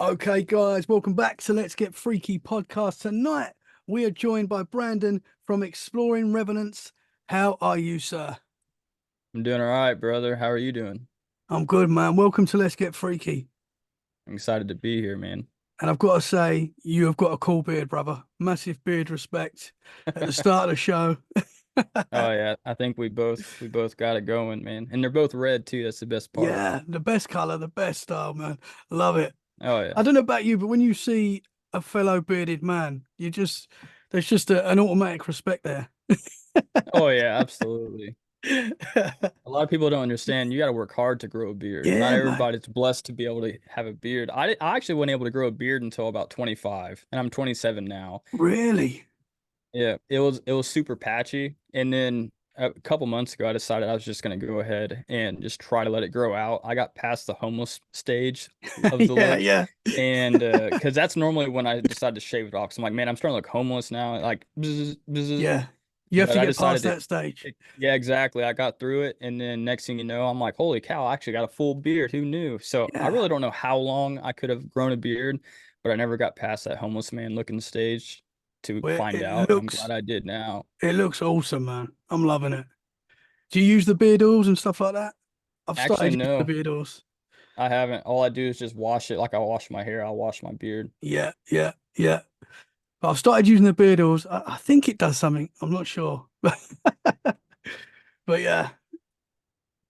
Okay, guys, welcome back to Let's Get Freaky podcast. Tonight, we are joined by Brandon from Exploring Revenants. How are you, sir? I'm doing all right, brother. How are you doing? I'm good, man. Welcome to Let's Get Freaky. I'm excited to be here, man. And I've got to say, you have got a cool beard, brother. Massive beard respect at the start of the show. Oh yeah, I think we both got it going, man. And they're both red too. That's the best part. Yeah, the best color, the best style, man. Love it. Oh yeah. I don't know about you, but when you see a fellow bearded man, there's just an automatic respect there. Oh yeah, absolutely. A lot of people don't understand. You got to work hard to grow a beard. Not Yeah, man. everybody's blessed to be able to have a beard. I actually wasn't able to grow a beard until about 25, and I'm 27 now. Really? Yeah, it was super patchy, and then a couple months ago, I decided I was just gonna go ahead and just try to let it grow out. I got past the homeless stage of the Yeah, look, yeah. and because that's normally when I decide to shave it off. 'Cause I'm like, man, I'm starting to look homeless now, like, bzz, bzz. Yeah. You have But to I get decided past to, that stage. yeah, exactly. I got through it, and then next thing you know, I'm like, holy cow, I actually got a full beard. Who knew? So I Yeah. really don't know how long I could have grown a beard, but I never got past that homeless man looking stage to Well, find out, and I'm glad I did now. it looks awesome, man. I'm loving it. Do you use the beard oils and stuff like that? I've Actually, started using the no, beard oils. I haven't. All I do is just wash it like I wash my hair. I'll wash my beard. Yeah, yeah, yeah. But I've started using the beard oils. I think it does something. I'm not sure. But yeah.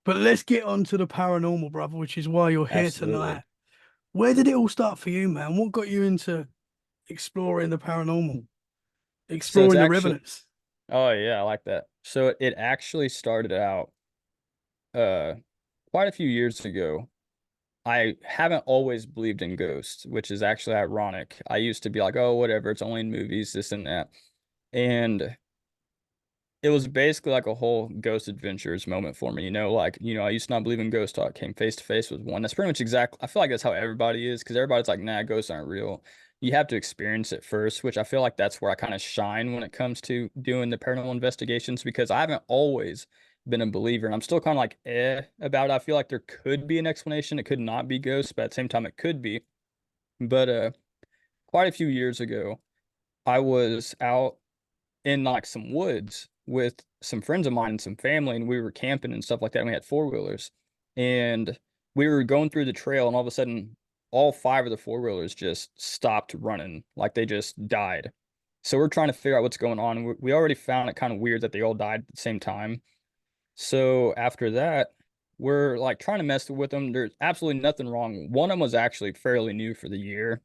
But let's get on to the paranormal, brother, which is why you're here Absolutely. tonight. Where did it all start for you, man? What got you into exploring the paranormal, So it's exploring the actually, revenants? oh yeah, I like that. So it actually started out uh quite a few years ago. I haven't always believed in ghosts, which is actually ironic. I used to be like, oh, whatever, it's only in movies, this and that. And it was basically like a whole ghost adventures moment for me. I used to not believe in ghosts till I came face to face with one. That's pretty much exactly, I feel like that's how everybody is because everybody's like, nah, ghosts aren't real. You have to experience it first, which I feel like that's where I kind of shine when it comes to doing the paranormal investigations because I haven't always been a believer and I'm still kind of like about it. I feel like there could be an explanation. It could not be ghosts, but at the same time, it could be. But quite a few years ago, I was out in like some woods with some friends of mine and some family, and we were camping and stuff like that. And we had four-wheelers, and we were going through the trail, and all of a sudden, all five of the four-wheelers just stopped running, like they just died. So we're trying to figure out what's going on. We already found it kind of weird that they all died at the same time. So after that, we're like trying to mess with them. There's absolutely nothing wrong. One of them was actually fairly new for the year.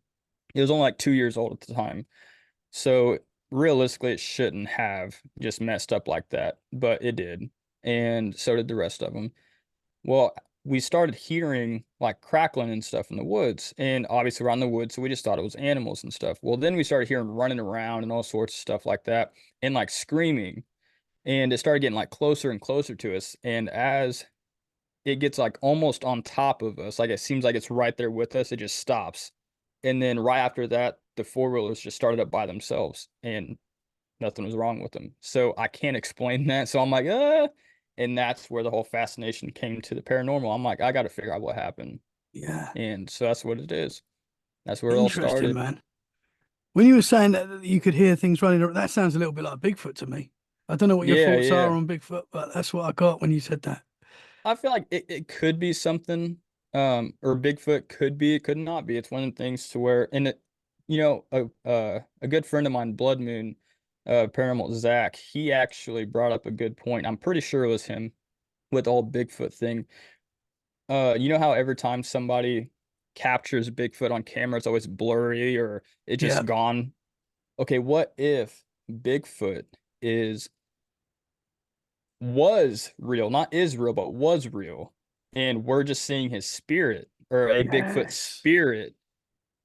It was only like 2 years old at the time. So realistically, it shouldn't have just messed up like that, but it did. And so did the rest of them. Well, we started hearing like crackling and stuff in the woods, and obviously around the woods, so we just thought it was animals and stuff. Well, then we started hearing running around and all sorts of stuff like that, and like screaming, and it started getting like closer and closer to us. And as it gets like almost on top of us, like it seems like it's right there with us, it just stops. And then right after that, the four-wheelers just started up by themselves and nothing was wrong with them. So I can't explain that. So I'm like, and that's where the whole fascination came to the paranormal. I'm like, I got to figure out what happened. Yeah. And so that's what it is. That's where it all Interesting, started. man. When you were saying that you could hear things running, that sounds a little bit like Bigfoot to me. I don't know what your Yeah, thoughts are yeah. on Bigfoot, but that's what I got when you said that. I feel like it could be something, or Bigfoot could be, it could not be. It's one of the things to where, and it, a good friend of mine, Blood Moon, Paranormal Zach, he actually brought up a good point. I'm pretty sure it was him with the whole Bigfoot thing. You know how every time somebody captures Bigfoot on camera, it's always blurry or it Yeah. just gone. Okay, what if Bigfoot is was real, not is real, but was real, and we're just seeing his spirit or a Bigfoot Yes. spirit,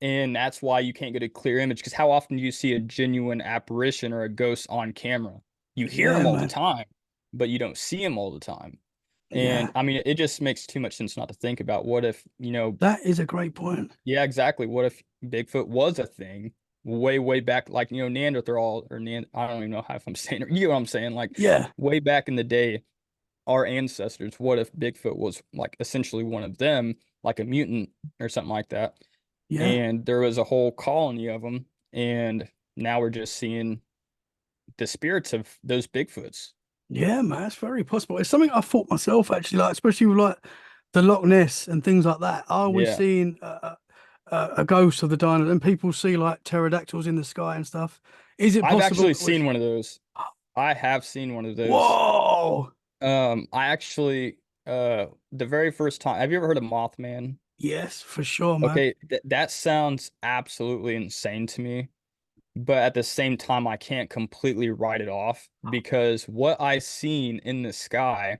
and that's why you can't get a clear image. Because how often do you see a genuine apparition or a ghost on camera? You hear Yeah, him all the man. time, but you don't see him all the time. And Yeah. I mean, it just makes too much sense not to think about what if, That is a great point. yeah, exactly. What if Bigfoot was a thing way, way back, like, Neanderthal or I don't even know how if I'm saying it. You know what I'm saying? Like Yeah. way back in the day, our ancestors, what if Bigfoot was like essentially one of them, like a mutant or something like that? Yeah. and there was a whole colony of them, and now we're just seeing the spirits of those Bigfoots. Yeah, man, it's very possible. It's something I thought myself actually, like especially with like the Loch Ness and things like that. I always Yeah, seen a ghost of the dinosaur, and people see like pterodactyls in the sky and stuff. Is it I've possible actually it was? seen one of those. I have seen one of those. Whoa! I actually, the very first time, have you ever heard of Mothman? Yes, for sure, man. Okay, that sounds absolutely insane to me, but at the same time, I can't completely write it off because what I seen in the sky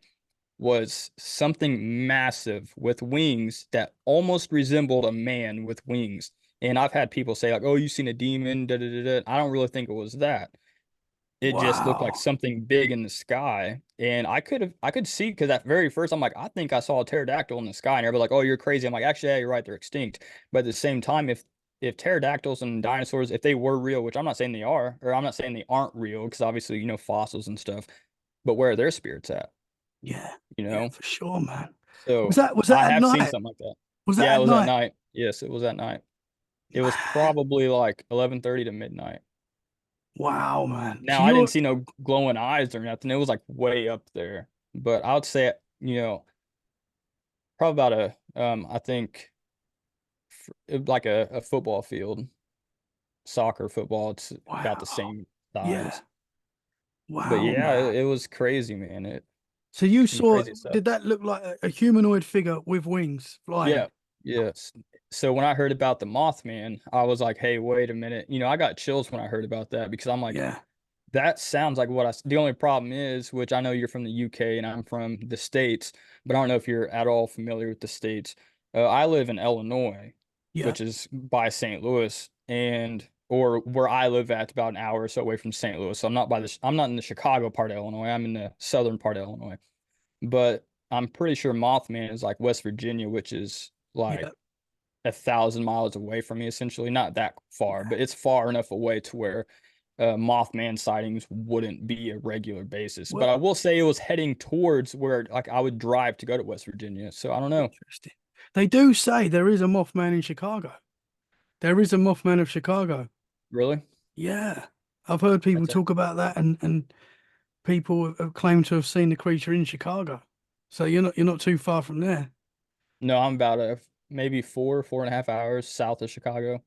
was something massive with wings that almost resembled a man with wings. And I've had people say like, "Oh, you seen a demon?" Da, da, da, da. I don't really think it was that. It just looked like Wow. something big in the sky. And I could see because at very first I'm like, I think I saw a pterodactyl in the sky, and everybody's like, "Oh, you're crazy." I'm like, actually, yeah, you're right, they're extinct. But at the same time, if pterodactyls and dinosaurs, if they were real, which I'm not saying they are, or I'm not saying they aren't real, because obviously, fossils and stuff, but where are their spirits at? Yeah, You yeah, know? for sure, man. Was So that I at have seen night? something like that. Was that Yeah, it at was at night? night. Yes, it was at night. It was Man, probably like 11:30 to midnight. wow, man. So Now, I didn't you're see no glowing eyes or nothing. It was like way up there. But I would say, probably about I think like a football field, soccer, football. It's about the wow. same Yeah, size. But wow, yeah, man. it was crazy, man. So you Some saw, crazy stuff. did that look like a humanoid figure with wings flying? Yeah, yes. So when I heard about the Mothman, I was like, hey, wait a minute. I got chills when I heard about that because I'm like, Yeah, that sounds like the only problem is, which I know you're from the UK and I'm from the States, but I don't know if you're at all familiar with the States. I live in Illinois, yeah, which is by St. Louis, or where I live at about an hour or so away from St. Louis. So I'm not in the Chicago part of Illinois. I'm in the southern part of Illinois. But I'm pretty sure Mothman is like West Virginia, which is yeah, like 1,000 miles away from me, essentially. Not that far, yeah. but it's far enough away to where Mothman sightings wouldn't be a regular basis. But Well, I will say it was heading towards where like I would drive to go to West Virginia. So I don't know. interesting. They do say there is a Mothman in Chicago. There is a Mothman of Chicago. Really? Yeah, I've heard people That's a talk about that, and people have claimed to have seen the creature in Chicago. So you're not too far from there. no, I'm about maybe 4.5 hours south of Chicago.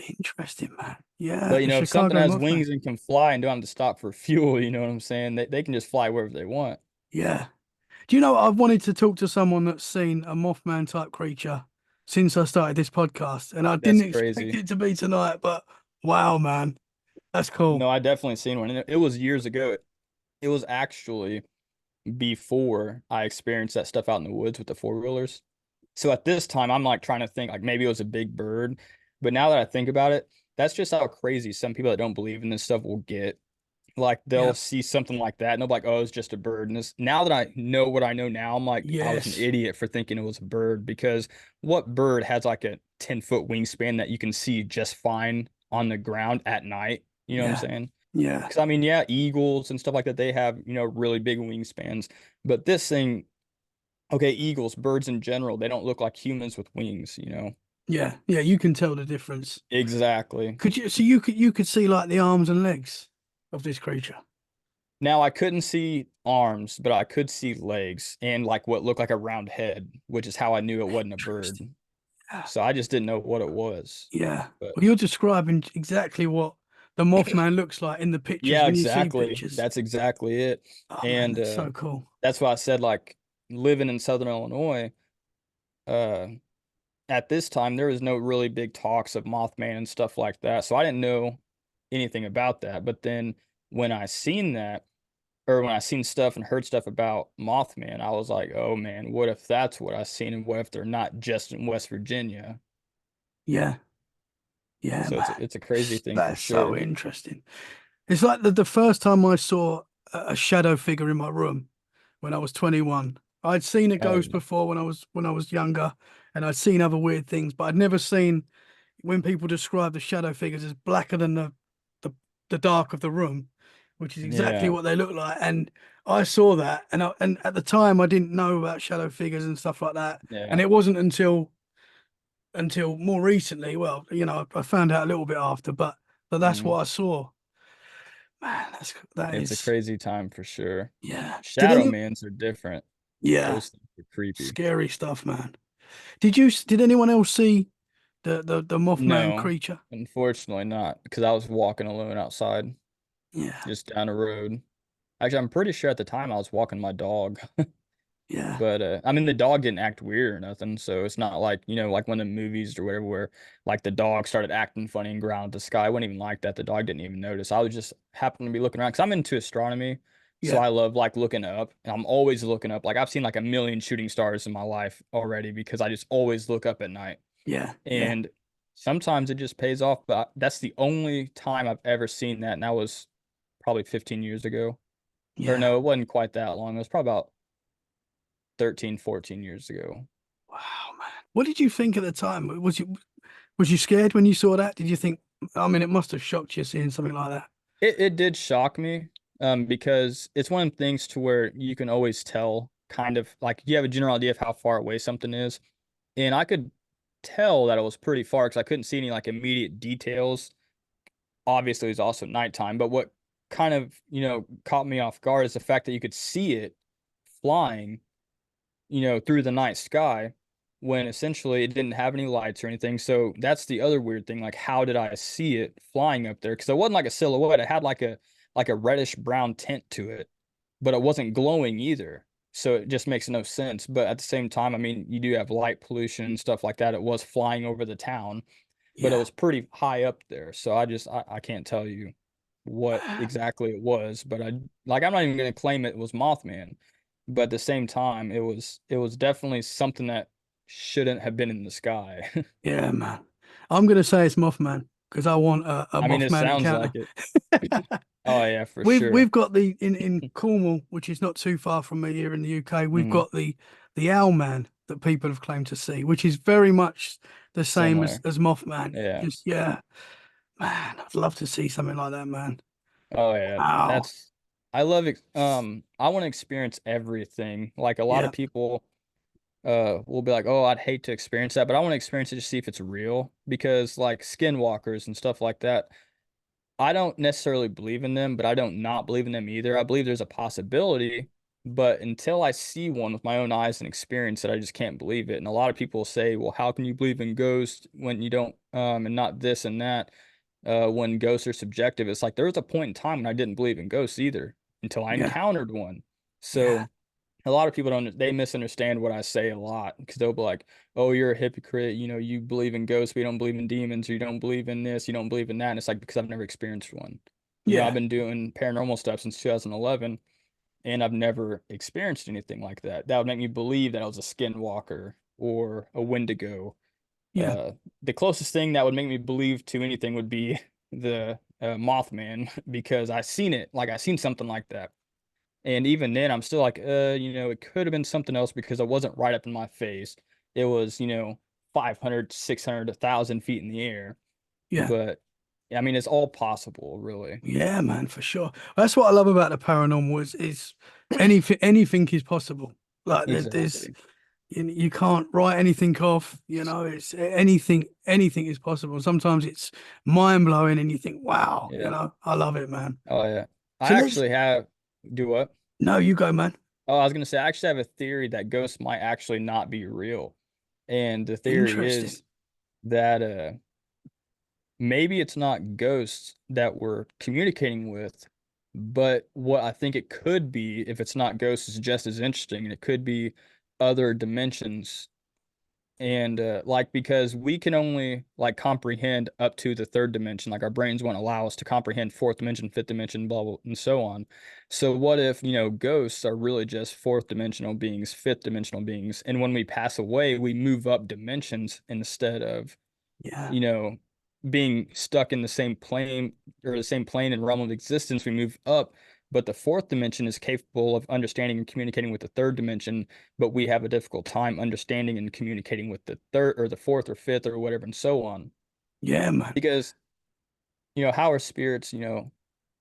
Interesting, man. Yeah, But the if something Chicago has Mothman. wings and can fly and don't have to stop for fuel, you know what I'm saying? They can just fly wherever they want. Yeah. Do you know I've wanted to talk to someone that's seen a Mothman type creature since I started this podcast, and I didn't That's expect crazy. it to be tonight, but wow, man, that's cool. No, I definitely seen one. And it was years ago. It was actually before I experienced that stuff out in the woods with the four-wheelers. So at this time, I'm like trying to think like maybe it was a big bird. But now that I think about it, that's just how crazy some people that don't believe in this stuff will get. Like they'll Yeah. see something like that and they'll be like, oh, it's just a bird. And now that I know what I know now, I'm like, I was an Yes. idiot for thinking it was a bird because what bird has like a 10-foot wingspan that you can see just fine on the ground at night? You know what I'm Yeah. saying? Yeah. Because I mean, yeah, eagles and stuff like that, they have, really big wingspans. But this thing, okay, eagles, birds in general, they don't look like humans with wings. Yeah. Yeah. You can tell the difference. Exactly. Could you? So you could see like the arms and legs of this creature. Now I couldn't see arms, but I could see legs and like what looked like a round head, which is how I knew it wasn't a bird. Interesting. Yeah. So I just didn't know what it was. Yeah. But Well, you're describing exactly what the Mothman looks like in the pictures yeah, when you see exactly. pictures. That's exactly it. Oh man, And that's so cool. that's why I said like living in Southern Illinois, uh at this time there was no really big talks of Mothman and stuff like that. So I didn't know anything about that. But then when I seen that, or when I seen stuff and heard stuff about Mothman, I was like, oh man, what if that's what I seen, and what if they're not just in West Virginia? Yeah. Yeah, So it's man. it's a crazy thing for That's so sure. interesting. It's like the first time I saw a shadow figure in my room when I was 21. I'd seen a Oh ghost yeah. before when I was younger, and I'd seen other weird things, but I'd never seen when people describe the shadow figures as blacker than the, the dark of the room, which is exactly Yeah. what they look like. And I saw that, and at the time I didn't know about shadow figures and stuff like that. And Yeah. it wasn't until until more recently. Well, I found out a little bit after, but that's Mhm. what I saw. Man, that It's a is crazy time for sure. yeah. Shadow mans are different. Yeah, Those things are creepy. scary stuff, man. Did anyone else see the Mothman No, creature? unfortunately not, because I was walking alone outside, Yeah, just down the road. Actually, I'm pretty sure at the time I was walking my dog. yeah, But I mean, the dog didn't act weird or nothing, so it's not like, like one of the movies or whatever where like the dog started acting funny and growled at the sky. I wasn't even like that. The dog didn't even notice. I was just happened to be looking around because I'm into astronomy, so yeah, I love like looking up, and I'm always looking up. Like I've seen like a million shooting stars in my life already because I just always look up at night, yeah, yeah, and sometimes it just pays off. But that's the only time I've ever seen that, and that was probably 15 years ago. Or yeah. no, it wasn't quite that long. It was probably about 13, 14 years ago. Wow, man. What did you think at the time? Was you scared when you saw that? Did you think? I mean, it must have shocked you seeing something like that. It did shock me, because it's one of the things to where you can always tell kind of like you have a general idea of how far away something is. And I could tell that it was pretty far because I couldn't see any like immediate details. Obviously, it was also nighttime, but what kind of, caught me off guard is the fact that you could see it flying, through the night sky when essentially it didn't have any lights or anything. So that's the other weird thing. Like, how did I see it flying up there? Because it wasn't like a silhouette. It had like a reddish brown tint to it, but it wasn't glowing either. So it just makes no sense. But at the same time, I mean, you do have light pollution and stuff like that. It was flying over the town, but it Yeah, was pretty high up there. So I can't tell you what man. exactly it was, but I'm not even gonna claim it was Mothman. But at the same time, it was definitely something that shouldn't have been in the sky. Yeah, man. I'm gonna say it's Mothman because I want a I mean, it Mothman sounds encounter. like it. Oh yeah, for We've sure. got the in Cornwall, which is not too far from me here in the UK. We've Hmm. got the Owl Man that people have claimed to see, which is very much the same as Similar. Mothman. Yeah. Just yeah, man. I'd love to see something like that, man. Oh yeah. Wow. I love it. I want to experience everything. Like a lot Yeah, of people will be like, "Oh, I'd hate to experience that," but I want to experience it to see if it's real because like skinwalkers and stuff like that, I don't necessarily believe in them, but I don't not believe in them either. I believe there's a possibility, but until I see one with my own eyes and experience it, I just can't believe it. And a lot of people say, "Well, how can you believe in ghosts when you don't and not this and that when ghosts are subjective?" It's like there was a point in time when I didn't believe in ghosts either until I yeah, encountered one. yeah, So a lot of people they misunderstand what I say a lot because they'll be like, "Oh, you're a hypocrite. You believe in ghosts, but you don't believe in demons, or you don't believe in this, you don't believe in that." And it's like because I've never experienced one. I've yeah, been doing paranormal stuff since 2011, and I've never experienced anything like that. That would make me believe that I was a skinwalker or a Wendigo. yeah, Uh, the closest thing that would make me believe to anything would be the Mothman because I seen it, like I seen something like that. And even then, I'm still like, it could have been something else because it wasn't right up in my face. It was, 500, 600, 1,000 feet in the air. yeah. But I mean, it's all possible, really. Yeah, man, for sure. That's what I love about the paranormal is anything is possible. Like there's Exactly. you can't write anything off, it's anything is possible. Sometimes it's mind blowing and you think, wow, Yeah. I love it, man. Oh, yeah. I So let's actually have, do what? no, you go, man. Oh, I was going to say, I actually have a theory that ghosts might actually not be real. And the theory Interesting. is that, maybe it's not ghosts that we're communicating with, but what I think it could be, if it's not ghosts, is just as interesting. And it could be other dimensions. And like, because we can only like comprehend up to the third dimension, like our brains won't allow us to comprehend fourth dimension, fifth dimension, blah, blah, and so on. So, what if, ghosts are really just fourth dimensional beings, fifth dimensional beings? And when we pass away, we move up dimensions instead of Yeah, you know, being stuck in the same plane or the same plane and realm of existence, we move up. But the fourth dimension is capable of understanding and communicating with the third dimension, but we have a difficult time understanding and communicating with the third or the fourth or fifth or whatever and so on. yeah, man. Because, how are spirits,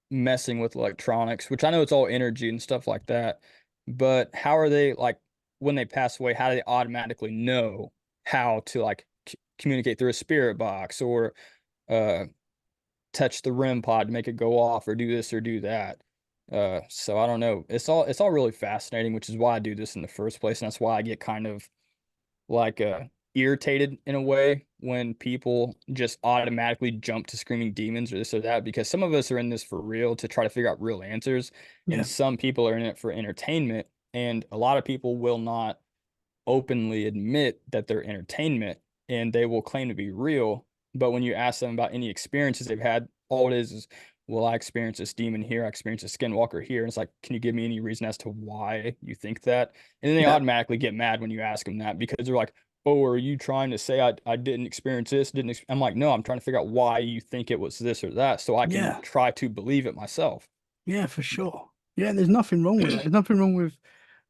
messing with electronics, which I know it's all energy and stuff like that, but how are they like when they pass away, how do they automatically know how to like communicate through a spirit box, or uh touch the REM pod to make it go off, or do this or do that. So I don't know. It's all really fascinating, which is why I do this in the first place, and that's why I get kind of like irritated in a way when people just automatically jump to screaming demons or this or that, because some of us are in this for real to try to figure out real answers, and Yeah. some people are in it for entertainment, and a lot of people will not openly admit that they're entertainment, and they will claim to be real. But when you ask them about any experiences they've had, all it is, well, I experienced this demon here, I experienced a skinwalker here. And it's like, can you give me any reason as to why you think that? And then they Yeah. automatically get mad when you ask them that, because they're like, oh, are you trying to say I didn't experience this? I'm like, no, I'm trying to figure out why you think it was this or that so I can Yeah. try to believe it myself. Yeah, for sure. Yeah, there's nothing wrong with that. There's nothing wrong with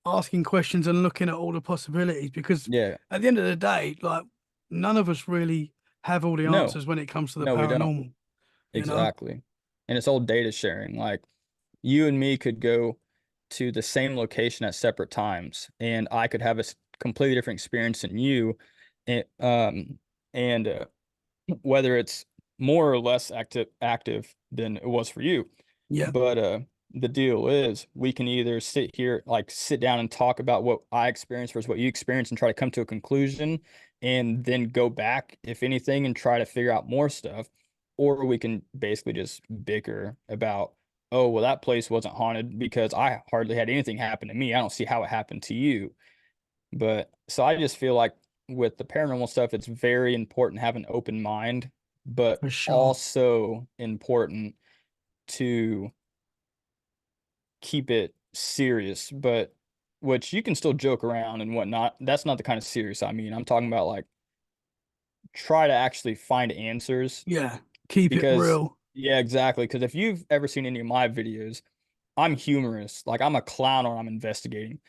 asking questions and looking at all the possibilities, because Yeah. at the end of the day, like, none of us really have all the No, answers when it comes to the no, we don't. paranormal, you know? Exactly. And it's all data sharing. Like, you and me could go to the same location at separate times, and I could have a completely different experience than you. And whether it's more or less active than it was for you. Yeah. But the deal is, we can either sit down and talk about what I experienced versus what you experienced and try to come to a conclusion, and then go back, if anything, and try to figure out more stuff. Or we can basically just bicker about, oh, well, that place wasn't haunted because I hardly had anything happen to me. I don't see how it happened to you. But so I just feel like with the paranormal stuff, it's very important to have an open mind, but For sure. also important to keep it serious. But which you can still joke around and whatnot. That's not the kind of serious I mean. I'm talking about like, try to actually find answers, Yeah. Keep it because real. yeah, exactly. Because if you've ever seen any of my videos, I'm humorous. Like, I'm a clown when I'm investigating,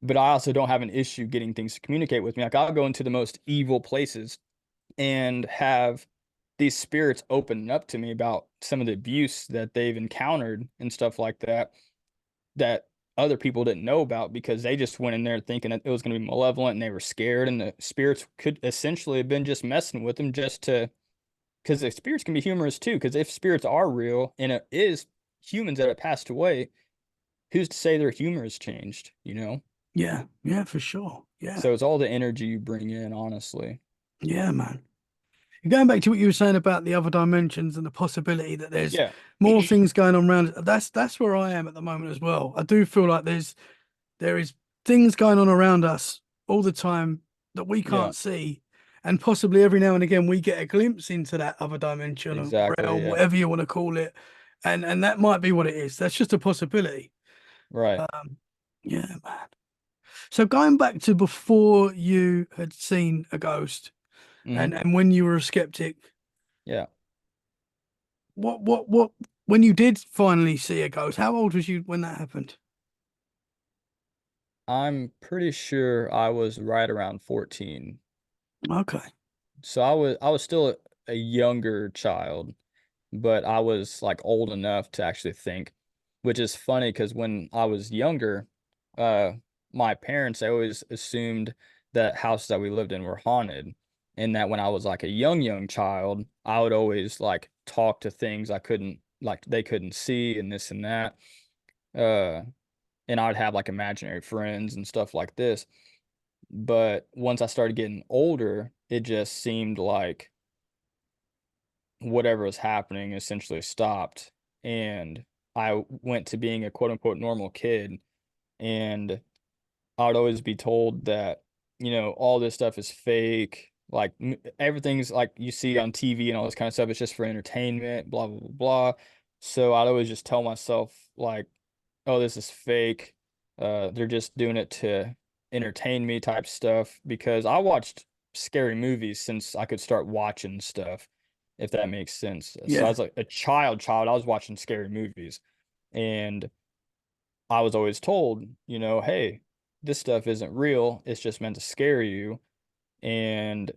but I also don't have an issue getting things to communicate with me. Like, I'll go into the most evil places and have these spirits open up to me about some of the abuse that they've encountered and stuff like that, that other people didn't know about, because they just went in there thinking that it was going to be malevolent, and they were scared, and the spirits could essentially have been just messing with them just to, because the spirits can be humorous too. Because if spirits are real and it is humans that have passed away, who's to say their humor has changed, you know? Yeah. Yeah, for sure. Yeah. So it's all the energy you bring in, honestly. Yeah, man. Going back to what you were saying about the other dimensions and the possibility that there's Yeah. more things going on around, that's where I am at the moment as well. I do feel like there is things going on around us all the time that we Yeah, can't see, and possibly every now and again we get a glimpse into that other dimension or exactly. realm, Yeah. whatever you want to call it, and that might be what it is. That's just a possibility. Right. Um, yeah, man. So going back to before you had seen a ghost, Hmm. and when you were a skeptic, Yeah. what when you did finally see a ghost, how old was you when that happened? I'm pretty sure I was right around 14. Okay. So I was still a younger child, but I was like old enough to actually think, which is funny because when I was younger, uh, my parents, they always assumed that houses that we lived in were haunted. And that when I was like a young child, I would always like talk to things I couldn't, like, they couldn't see, and this and that. Uh, and I would have like imaginary friends and stuff like this. But once I started getting older, it just seemed like whatever was happening essentially stopped. And I went to being a quote unquote normal kid. And I would always be told that, all this stuff is fake. Like, everything's like you see on TV and all this kind of stuff, it's just for entertainment, blah, blah, blah, blah. So I'd always just tell myself, like, oh, this is fake. They're just doing it to entertain me type stuff, because I watched scary movies since I could start watching stuff, if that makes sense. So I Yeah. was like a child, I was watching scary movies, and I was always told, hey, this stuff isn't real. It's just meant to scare you. And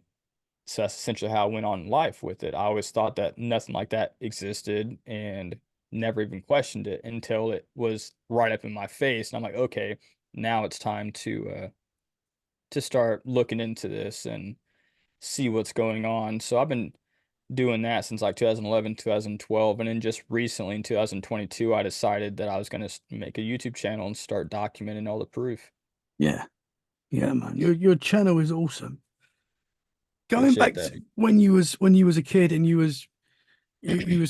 so that's essentially how I went on in life with it. I always thought that nothing like that existed, and never even questioned it until it was right up in my face. And I'm like, okay, now it's time to start looking into this and see what's going on. So I've been doing that since like 2011, 2012, and then just recently in 2022, I decided that I was going to make a YouTube channel and start documenting all the proof. Yeah, yeah, man. Your channel is awesome. Going Appreciate back that. to when you was a kid and you was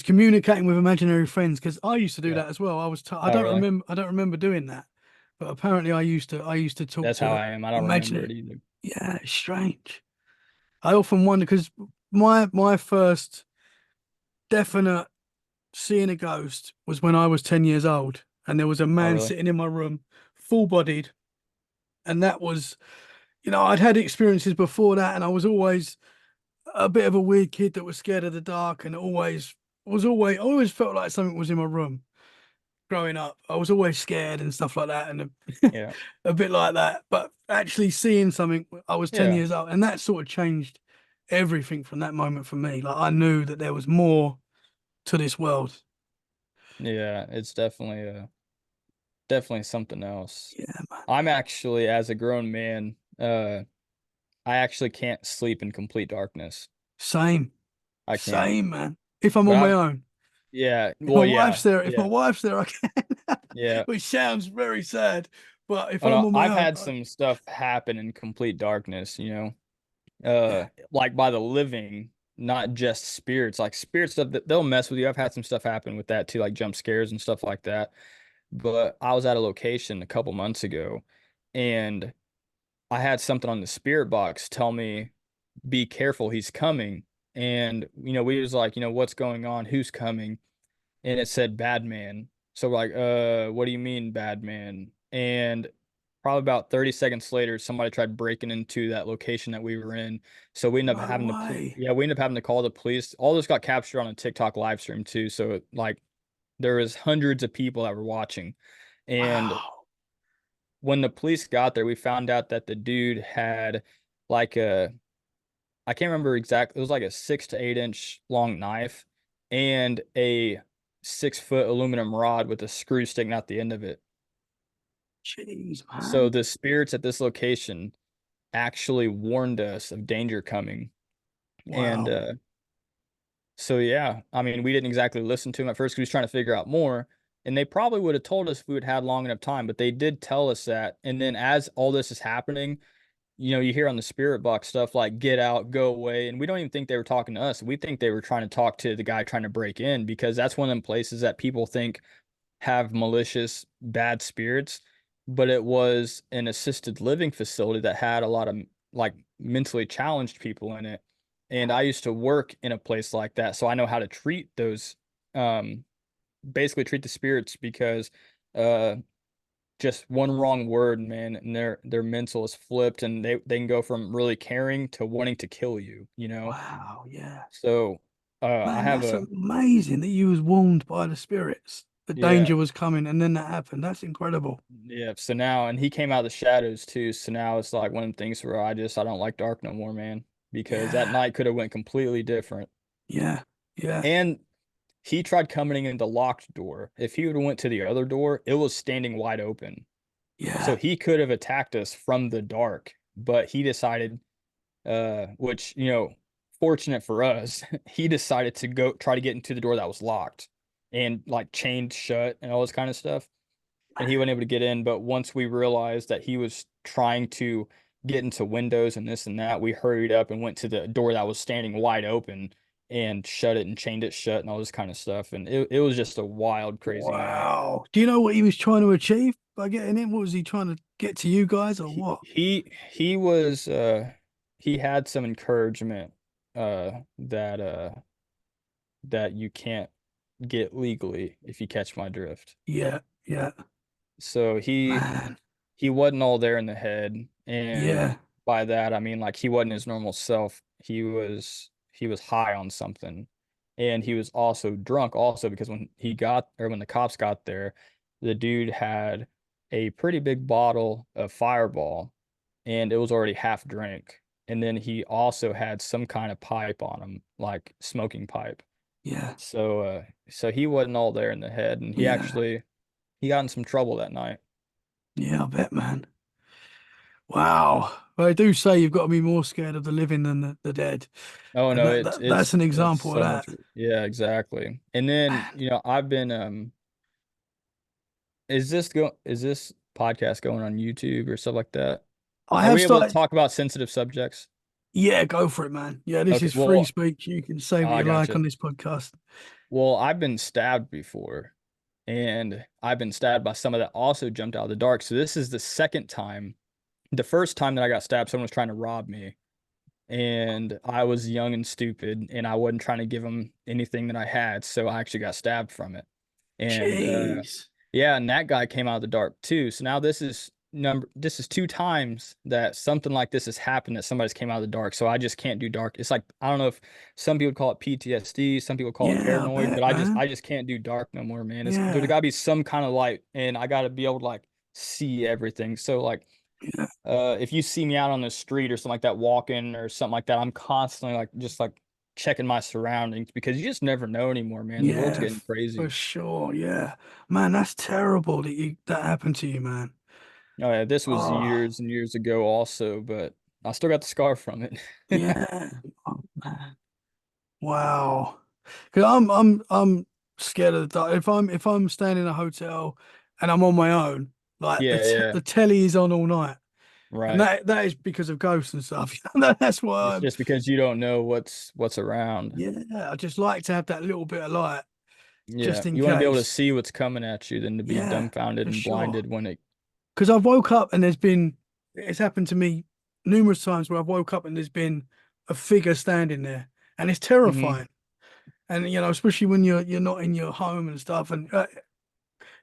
communicating with imaginary friends, because I used to do Yeah. that as well. Oh, really? I don't remember doing that, but apparently I used to talk That's how to I am. I don't remember imaginary. it either. Yeah, it's strange. I often wonder because my first definite seeing a ghost was when I was 10 years old, and there was a Oh, man really? sitting in my room, full bodied, and that was, I'd had experiences before that, and I was always a bit of a weird kid that was scared of the dark, and I always felt like something was in my room. Growing up, I was always scared and stuff like that, and Yeah. a bit like that. But actually seeing something, I was 10 Yeah. years old, and that sort of changed everything from that moment for me. Like I knew that there was more to this world. Yeah. It's definitely something else. Yeah, man. I'm actually, as a grown man, I actually can't sleep in complete darkness. Same, I can't. same, man. If I'm But on my I've, own, yeah. Well, yeah. if my Yeah. wife's there, I can. Yeah. Which sounds very sad, but if Oh I'm no, on my I've own, had some stuff happen in complete darkness, like by the living, not just spirits. Like spirit stuff that they'll mess with you. I've had some stuff happen with that too, like jump scares and stuff like that. But I was at a location a couple months ago and I had something on the spirit box tell me, be careful, he's coming. And we was like, what's going on? Who's coming? And it said bad man. So we're like, what do you mean bad man? And probably about 30 seconds later, somebody tried breaking into that location that we were in. So we ended up no having to, way. yeah, we ended up having to call the police. All this got captured on a TikTok live stream too. So like there was hundreds of people that were watching. And Wow. when the police got there, we found out that the dude had like I can't remember exactly, it was like a 6 to 8 inch long knife and a 6 foot aluminum rod with a screw sticking out the end of it. Jeez, So man. the spirits at this location actually warned us of danger coming. And Wow. so, yeah, I mean, we didn't exactly listen to him at first because he was trying to figure out more. And they probably would have told us if we would had long enough time, but they did tell us that. And then as all this is happening, you hear on the spirit box stuff like get out, go away. And we don't even think they were talking to us. We think they were trying to talk to the guy trying to break in because that's one of them places that people think have malicious, bad spirits. But it was an assisted living facility that had a lot of like mentally challenged people in it. And I used to work in a place like that. So I know how to treat those, um, basically treat the spirits because, uh, just one wrong word, man, and their mental is flipped and they can go from really caring to wanting to kill you. Wow. Yeah. So I Man, have that's a amazing that you was warned by the spirits. The yeah, danger was coming and then that happened. That's incredible. yeah. So now and he came out of the shadows too. So now it's like one of the things where I don't like dark no more, man. Because that Yeah. night could have went completely different. Yeah. Yeah. And he tried coming in the locked door. If he would have went to the other door, it was standing wide open. So Yeah. he could have attacked us from the dark, but he decided which fortunate for us, he decided to go try to get into the door that was locked and like chained shut and all this kind of stuff. And he wasn't able to get in. But once we realized that he was trying to get into windows and this and that, we hurried up and went to the door that was standing wide open and shut it and chained it shut and all this kind of stuff. And it was just a wild, crazy night. Wow. Do you know what he was trying to achieve by getting in? What was he trying to get to you guys or He what? he he was he had some encouragement that you can't get legally if you catch my drift. Yeah. Yeah. So Man. he wasn't all there in the head, and Yeah. by that I mean like he wasn't his normal self. He was high on something, and he was also drunk also because when the cops got there, the dude had a pretty big bottle of Fireball, and it was already half drank. And then he also had some kind of pipe on him, like smoking pipe. Yeah. So he wasn't all there in the head, and Yeah. he got in some trouble that night. Yeah. I bet, man. Wow. Well, they do say you've got to be more scared of the living than the dead. Oh And no, that's an it's example of so much. that. Yeah, exactly. And then, I've been is this podcast going on YouTube or stuff like that? I Are have we able to started. talk about sensitive subjects? Yeah, go for it, man. Yeah, this Okay, is free well, speech. You can say what I you like gotcha. on this podcast. Well, I've been stabbed before, and I've been stabbed by someone that also jumped out of the dark. So this is the second time. The first time that I got stabbed, someone was trying to rob me, and I was young and stupid, and I wasn't trying to give them anything that I had, so I actually got stabbed from it. And Jeez. yeah, and that guy came out of the dark too. So now this is two times that something like this has happened that somebody's came out of the dark. So I just can't do dark. It's like I don't know if some people call it PTSD, some people call it Yeah, I paranoid, but bet, I man. just can't do dark no more, man. There's Yeah, gotta be some kind of light and I gotta be able to like see everything. So like yeah, if you see me out on the street or something like that walking or something like that, I'm constantly like just like checking my surroundings because you just never know anymore, man. The world's yeah, getting for crazy. sure. Yeah, man, that's terrible that happened to you, man. Oh yeah, this was Oh, years and years ago also, but I still got the scar from it. yeah. Oh, man. Wow. Because I'm scared of the dark. If I'm staying in a hotel and I'm on my own, like Yeah, yeah, the telly is on all night, and right. that is because of ghosts and stuff. That's why It's just because you don't know what's around. yeah, I just like to have that little bit of light Yeah, just in you want to be able to case. see what's coming at you than to be Yeah, dumbfounded for and sure. blinded when it. Because I've woke up and it's happened to me numerous times where I've woke up and there's been a figure standing there, and it's Hmm. terrifying. And especially when you're not in your home and stuff. And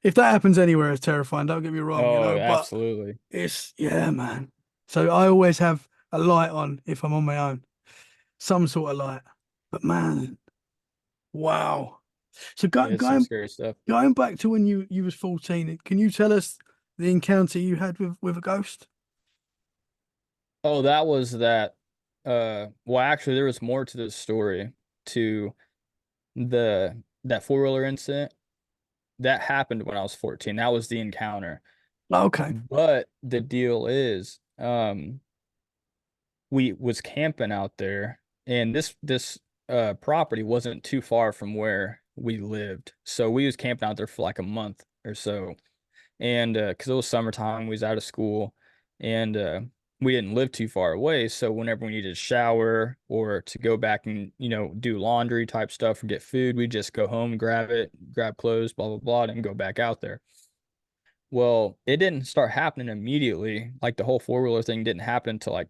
if that happens anywhere, it's terrifying. Don't get me wrong, Oh, but absolutely. yeah, man. So I always have a light on if I'm on my own, some sort of light. But man, wow. So Yeah, it's some scary stuff. going back to when you was 14, can you tell us the encounter you had with a ghost? Oh, that was that. Well, actually, there was more to this story to that four-wheeler incident that happened when I was 14. That was the encounter. Okay. But the deal is, we was camping out there, and this property wasn't too far from where we lived. So we was camping out there for like a month or so. And because it was summertime, we was out of school, and we didn't live too far away. So whenever we needed to shower or to go back and do laundry type stuff or get food, we just go home, grab it, grab clothes, blah blah blah, and go back out there. Well, it didn't start happening immediately. Like the whole four-wheeler thing didn't happen until like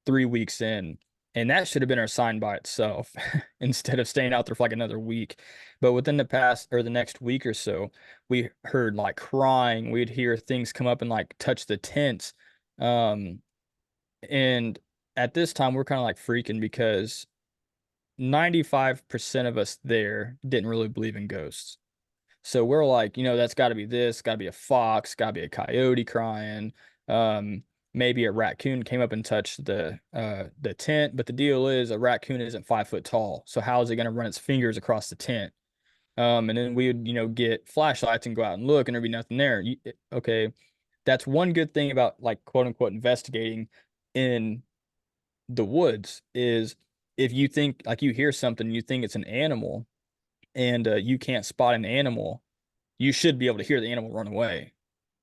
3 weeks in. And that should have been our sign by itself instead of staying out there for like another week. But within the past or the next week or so, we heard like crying. We'd hear things come up and like touch the tents. Um, and at this time, we're kind of like freaking because 95% of us there didn't really believe in ghosts. So we're like, that's got to be this, got to be a fox, got to be a coyote crying. Maybe a raccoon came up and touched the tent, but the deal is a raccoon isn't 5 foot tall. So how is it going to run its fingers across the tent? And then we would, get flashlights and go out and look, and there'd be nothing there. Okay, that's one good thing about like quote unquote investigating in the woods is if you think like you hear something, you think it's an animal, and you can't spot an animal, you should be able to hear the animal run away,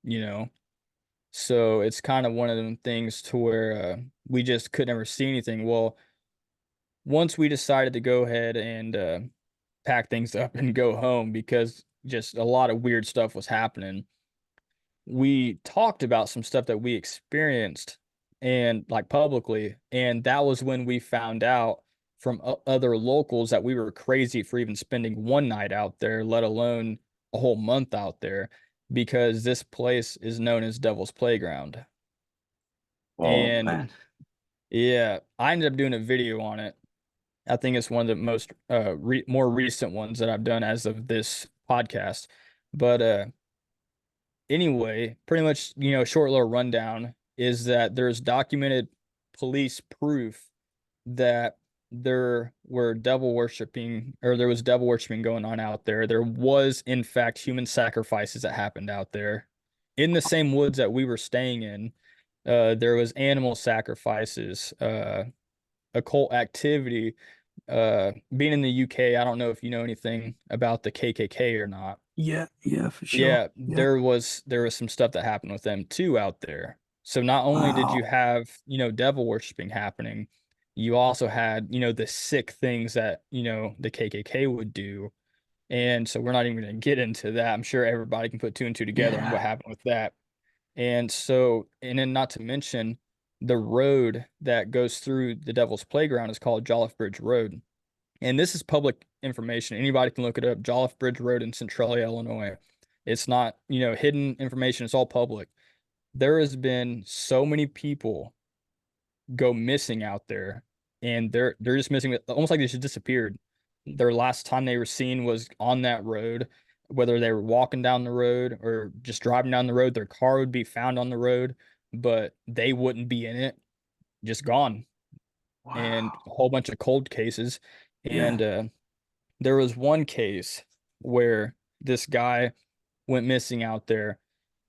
you know? So it's kind of one of them things to where we just could never see anything. Well, once we decided to go ahead and pack things up and go home because just a lot of weird stuff was happening, we talked about some stuff that we experienced and like publicly, and that was when we found out from other locals that we were crazy for even spending one night out there, let alone a whole month out there, because this place is known as Devil's Playground. Oh And man. yeah, I ended up doing a video on it. I think it's one of the most more recent ones that I've done as of this podcast. But anyway, pretty much, short little rundown is that there's documented police proof that there was devil worshiping going on out there. There was, in fact, human sacrifices that happened out there in the same woods that we were staying in. There was animal sacrifices, occult activity. Being in the UK, I don't know if you know anything about the KKK or not. Yeah, yeah, for sure. Yeah, Yeah. there was some stuff that happened with them too out there. So not only did you Wow. have, devil worshiping happening, you also had, the sick things that, the KKK would do. And so we're not even going to get into that. I'm sure everybody can put two and two together on what Yeah. happened with that. And so, and then not to mention the road that goes through the Devil's Playground is called Jolliffe Bridge Road. And this is public information. Anybody can look it up. Jolliffe Bridge Road in Centralia, Illinois. It's not, hidden information. It's all public. There has been so many people go missing out there, and they're just missing, almost like they just disappeared. Their last time they were seen was on that road, whether they were walking down the road or just driving down the road. Their car would be found on the road, but they wouldn't be in it, just gone. And Wow. a whole bunch of cold cases. Yeah. And there was one case where this guy went missing out there,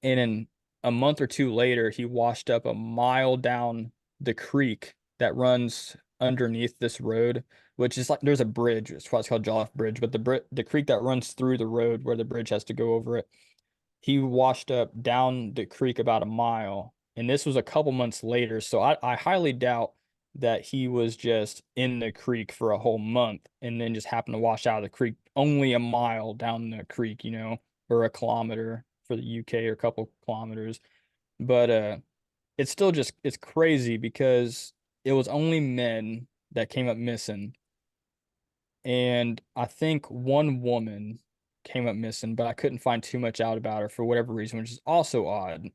and in a month or two later, he washed up a mile down the creek that runs underneath this road, which is like there's a bridge. It's why it's called Jolliffe Bridge, but the creek that runs through the road where the bridge has to go over it, he washed up down the creek about a mile. And this was a couple months later. So I highly doubt that he was just in the creek for a whole month and then just happened to wash out of the creek only a mile down the creek, or a kilometer for the UK or a couple kilometers. But it's still just it's crazy because it was only men that came up missing. And I think one woman came up missing, but I couldn't find too much out about her for whatever reason, which is also odd.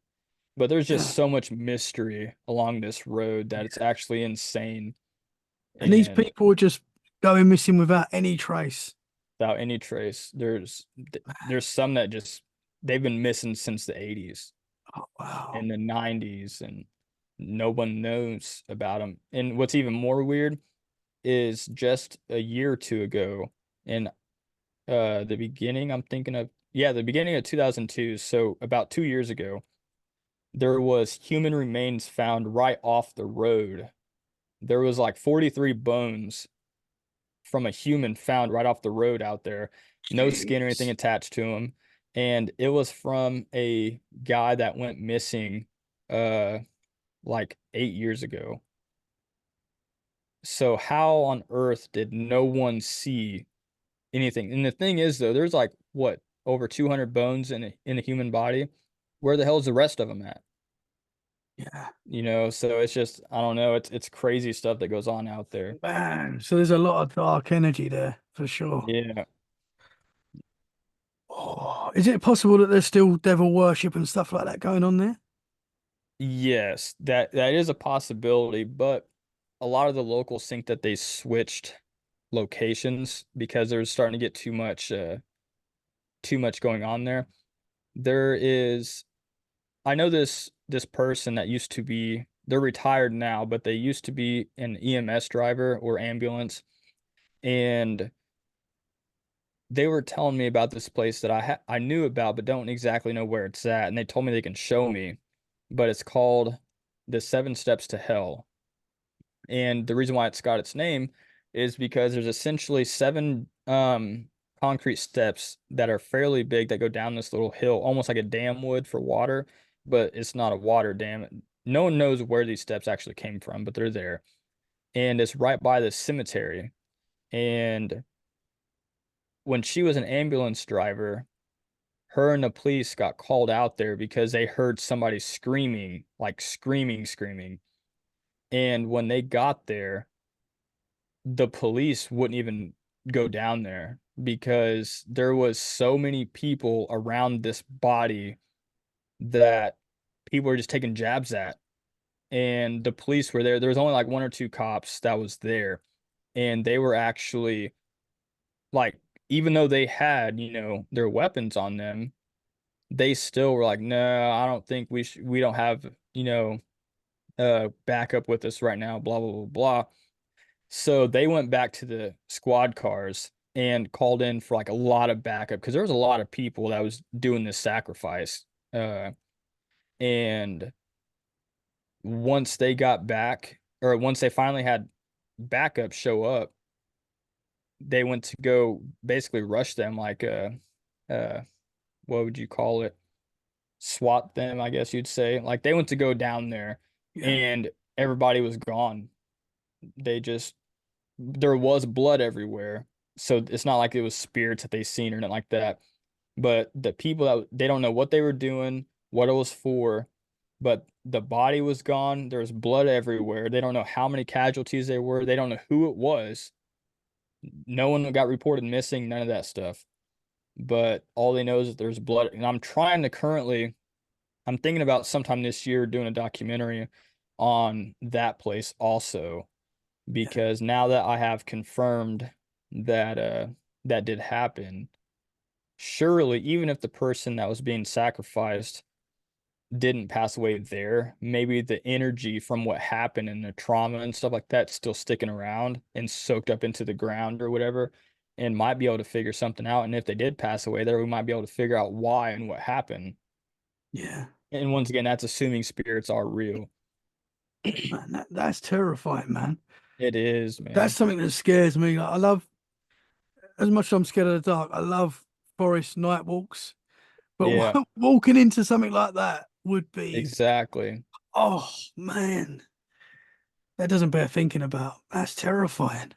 But there's just Yeah. so much mystery along this road that it's actually insane. And these And people were just going missing without any trace. without any trace, there's some that just they've been missing since the 80s Oh, wow. and the 90s, and no one knows about them. And what's even more weird is just a year or two ago, in the beginning, I'm thinking of, yeah, the beginning of 2002, so about 2 years ago, there was human remains found right off the road. There was like 43 bones from a human found right off the road out there, no skin or anything Jeez. attached to him, and it was from a guy that went missing uh like 8 years ago. So how on earth did no one see anything? And the thing is, though, there's like what, over 200 bones in a human body. Where the hell is the rest of them at? Yeah. So it's just I don't know. It's crazy stuff that goes on out there. Man. So there's a lot of dark energy there for sure. Yeah. Oh, is it possible that there's still devil worship and stuff like that going on there? Yes, that is a possibility, but a lot of the locals think that they switched locations because there's starting to get too much going on there. There is I know this person that used to be they're retired now, but they used to be an EMS driver or ambulance, and they were telling me about this place that I knew about but don't exactly know where it's at, and they told me they can show me, but it's called the Seven Steps to Hell. And the reason why it's got its name is because there's essentially seven concrete steps that are fairly big that go down this little hill, almost like a dam would for water, but it's not a water dam. No one knows where these steps actually came from, but they're there. And it's right by the cemetery. And when she was an ambulance driver, her and the police got called out there because they heard somebody screaming, like screaming, screaming. And when they got there, the police wouldn't even go down there because there was so many people around this body that people were just taking jabs at. And the police were there. There was only like one or two cops that was there. And they were actually like, even though they had, their weapons on them, they still were like, no, I don't think we don't have, backup with us right now, blah, blah, blah, blah. So they went back to the squad cars and called in for like a lot of backup because there was a lot of people that was doing this sacrifice. And once they got back, or once they finally had backup show up, they went to go basically rush them, like uh what would you call it? SWAT them, I guess you'd say. Like they went to go down there Yeah. and everybody was gone. They just there was blood everywhere. So it's not like it was spirits that they seen or nothing like that. But the people that they don't know what they were doing, what it was for, but the body was gone. There was blood everywhere. They don't know how many casualties there were. They don't know who it was. No one got reported missing, none of that stuff. But all they know is that there's blood. And I'm thinking about sometime this year doing a documentary on that place also, Yeah. because now that I have confirmed that that did happen, surely even if the person that was being sacrificed didn't pass away there, maybe the energy from what happened and the trauma and stuff like that still sticking around and soaked up into the ground or whatever, and might be able to figure something out. And if they did pass away there, we might be able to figure out why and what happened. Yeah. And once again, that's assuming spirits are real. Man, that's terrifying, man. It is, That's man. something that scares me. Like, I love, as much as I'm scared of the dark, I love forest night walks. But Yeah, walking into something like that would be, exactly. oh man, that doesn't bear thinking about. That's terrifying.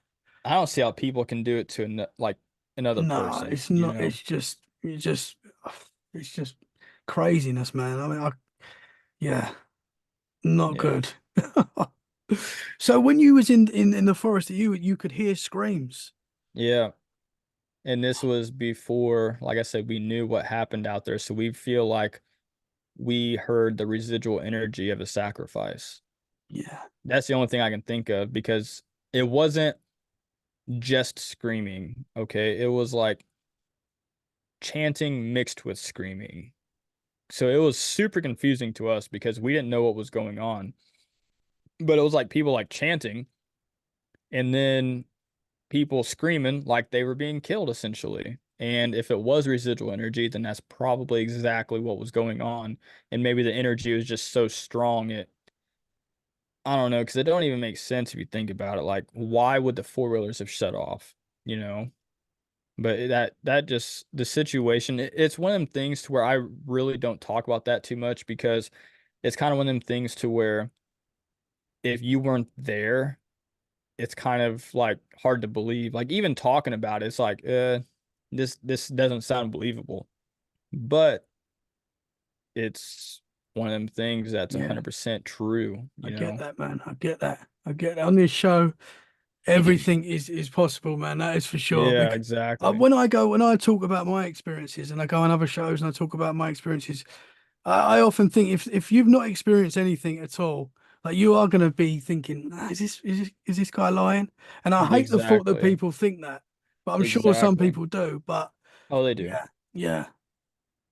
I don't see how people can do it to like another No, person, it's you not. know? It's just craziness, man. I mean, yeah, not Yeah. good. So when you was in the forest, you could hear screams. Yeah. And this was before, like I said, we knew what happened out there. So we feel like we heard the residual energy of a sacrifice. Yeah, That's the only thing I can think of because it wasn't just screaming, okay? It was like chanting mixed with screaming. So it was super confusing to us because we didn't know what was going on. But it was like people like chanting and then people screaming like they were being killed essentially. And if it was residual energy, then that's probably exactly what was going on. And maybe the energy was just so strong I don't know, because it don't even make sense if you think about it. Like, why would the four wheelers have shut off? You know? But that just the situation, it's one of them things to where I really don't talk about that too much because it's kind of one of them things to where if you weren't there, it's kind of like hard to believe. Like even talking about it, it's like, this doesn't sound believable. But it's one of them things that's yeah, 100% true, I you get know? that, man. I get that. I get that. On this show, everything is possible, man. That is for sure. Yeah, Because exactly. when I talk about my experiences and I go on other shows and I talk about my experiences, I often think if you've not experienced anything at all, like you are going to be thinking, is this guy lying? And I hate the thought that Exactly. people think that, but I'm sure some Exactly. people do. But Oh, they do. yeah, yeah.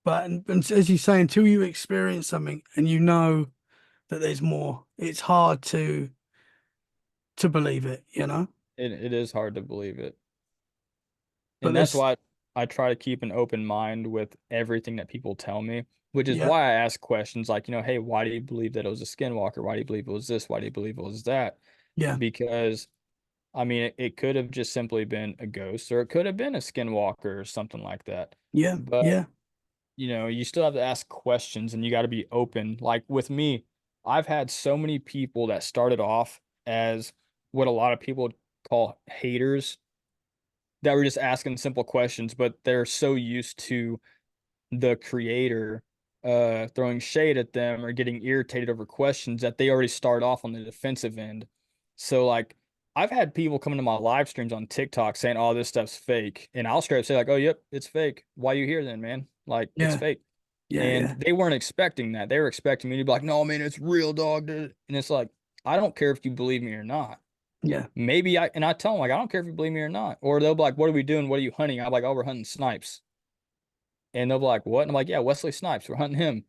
But and as you say, until you experience something and you know that there's more, it's hard to believe it, you know. It is hard to believe it. But And that's there's why I try to keep an open mind with everything that people tell me, which is yeah, why I ask questions like, hey, why do you believe that it was a skinwalker? Why do you believe it was this? Why do you believe it was that? yeah, Because I mean, it could have just simply been a ghost, or it could have been a skinwalker or something like that. yeah, But, yeah, you still have to ask questions and you got to be open. Like with me, I've had so many people that started off as what a lot of people would call haters that were just asking simple questions, but they're so used to the creator throwing shade at them or getting irritated over questions that they already start off on the defensive end. So like I've had people come into my live streams on TikTok saying, "Oh, this stuff's fake," and I'll straight up say like, "Oh, yep, it's fake. Why you here then, man? Like it's yeah, fake." yeah, And yeah, they weren't expecting that. They were expecting me to be like, "No, man, it's real, dog." Dude." And it's like, I don't care if you believe me or not. yeah, Maybe I tell them like, I don't care if you believe me or not. Or they'll be like, "What are we doing? What are you hunting?" I'm like, "Oh, we're hunting snipes." And they'll be like, "What?" And I'm like, "Yeah, Wesley Snipes. We're hunting him."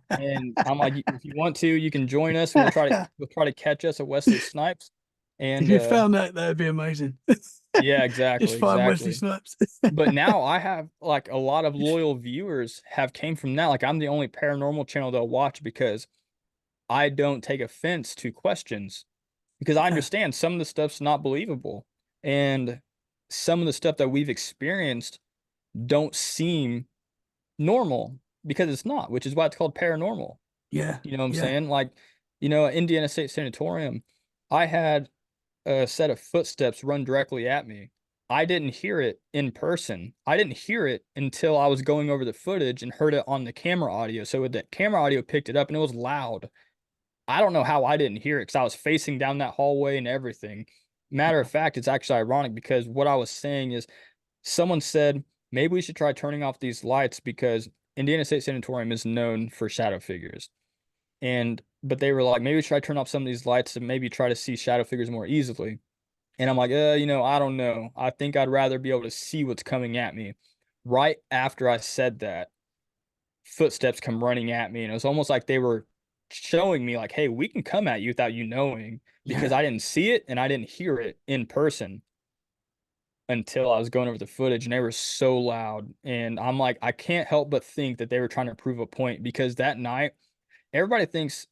And I'm like, "If you want to, you can join us, and yeah. we'll try to catch us at Wesley Snipes." If And you found that, that'd be amazing. yeah, Just exactly, find Wesley exactly. Snipes. But now I have like a lot of loyal viewers have came from that. Like I'm the only paranormal channel they'll watch because I don't take offense to questions because I Yeah. understand some of the stuff's not believable. And some of the stuff that we've experienced don't seem normal because it's not, which is why it's called paranormal. Yeah. You know what I'm Yeah. saying? Like, Indiana State Sanatorium, I had a set of footsteps run directly at me. I didn't hear it in person. I didn't hear it until I was going over the footage and heard it on the camera audio. So the camera audio picked it up and it was loud. I don't know how I didn't hear it because I was facing down that hallway and everything. Matter of fact, it's actually ironic because what I was saying is someone said maybe we should try turning off these lights because Indiana State Sanatorium is known for shadow figures. And but they were like, maybe we should try turn off some of these lights and maybe try to see shadow figures more easily. And I'm like, I don't know. I think I'd rather be able to see what's coming at me. Right after I said that, footsteps come running at me, and it was almost like they were showing me, like, hey, we can come at you without you knowing, because Yeah. I didn't see it and I didn't hear it in person until I was going over the footage, and they were so loud. And I'm like, I can't help but think that they were trying to prove a point because that night, everybody thinks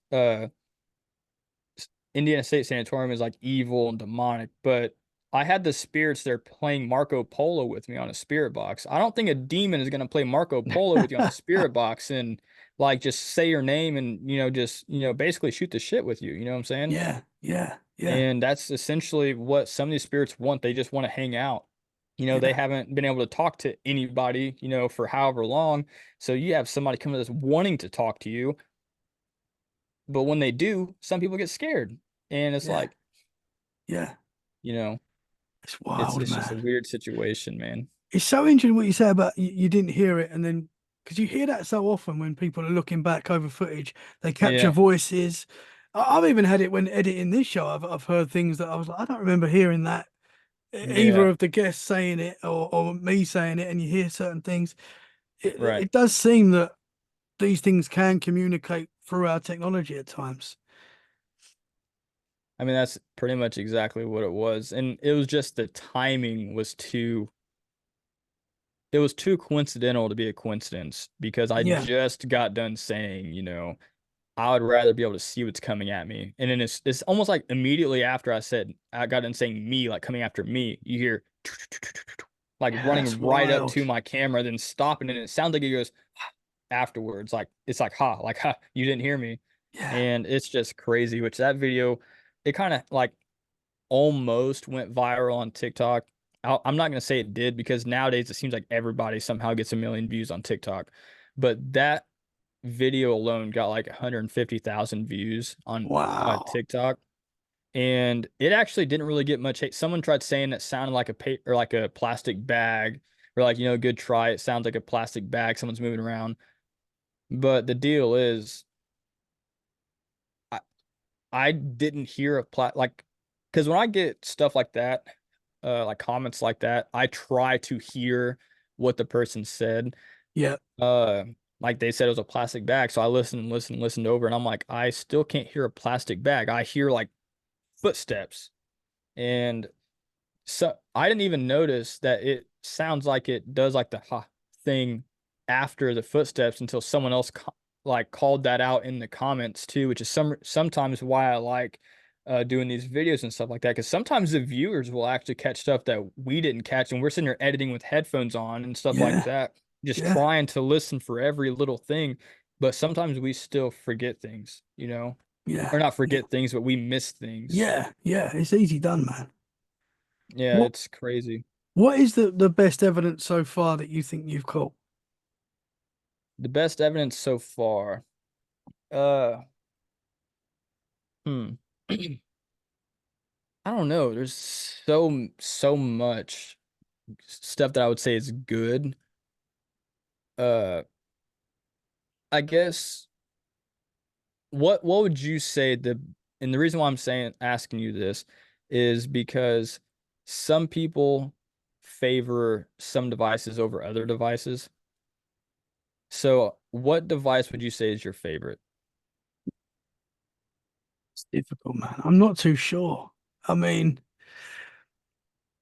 Indiana State Sanatorium is like evil and demonic, but I had the spirits there playing Marco Polo with me on a spirit box. I don't think a demon is going to play Marco Polo with you on a spirit box and like just say your name and just basically shoot the shit with you. You know what I'm saying? Yeah. Yeah. Yeah. And that's essentially what some of these spirits want. They just want to hang out. They Yeah. haven't been able to talk to anybody, for however long. So you have somebody come to this wanting to talk to you, but when they do, some people get scared. And it's Yeah. like, Yeah. you know, It's it's wild, it's just a man. weird situation, man. It's so interesting what you say about you didn't hear it, and then because you hear that so often when people are looking back over footage, they capture Yeah, voices. I've even had it when editing this show. I've heard things that I was like, I don't remember hearing that either yeah, of the guests saying it or me saying it, and you hear certain things. It, right. it does seem that these things can communicate through our technology at times. I mean, that's pretty much exactly what it was. And it was just the timing it was too coincidental to be a coincidence because I Yeah, just got done saying, I would rather be able to see what's coming at me. And then it's almost like immediately after I got done saying me, like coming after me, you hear like yeah, that's running right up wild. to my camera, then stopping, and it sounds like it goes afterwards. Like it's like ha, you didn't hear me. Yeah, And it's just crazy, which that video, it kind of like almost went viral on TikTok. I'm not gonna say it did because nowadays it seems like everybody somehow gets a million views on TikTok. But that video alone got like 150,000 views on wow. TikTok. And it actually didn't really get much hate. Someone tried saying it sounded like a paper or like a plastic bag, or like, good try. It sounds like a plastic bag someone's moving around. But the deal is, I, I didn't hear like, because when I get stuff like that, like comments like that, I try to hear what the person said. Yeah, Uh, like they said it was a plastic bag, so I listened and listened and listened over, and I'm like, I still can't hear a plastic bag. I hear like footsteps, and so I didn't even notice that it sounds like it does like the ha thing after the footsteps until someone else like called that out in the comments too, which is sometimes why I like doing these videos and stuff like that. Because sometimes the viewers will actually catch stuff that we didn't catch, and we're sitting there editing with headphones on and stuff like yeah, that, just yeah, trying to listen for every little thing. But sometimes we still forget things, or yeah, not yeah, forget things, but we miss things. yeah, yeah. It's easy done, man. Yeah, What it's crazy. what is the best evidence so far that you think you've caught? The best evidence so far. Uh, hmm. I don't know. There's so much stuff that I would say is good. Uh, I guess what would you say and the reason why I'm saying asking you this is because some people favor some devices over other devices. So, what device would you say is your favorite? It's difficult, man. I'm not too sure. I mean,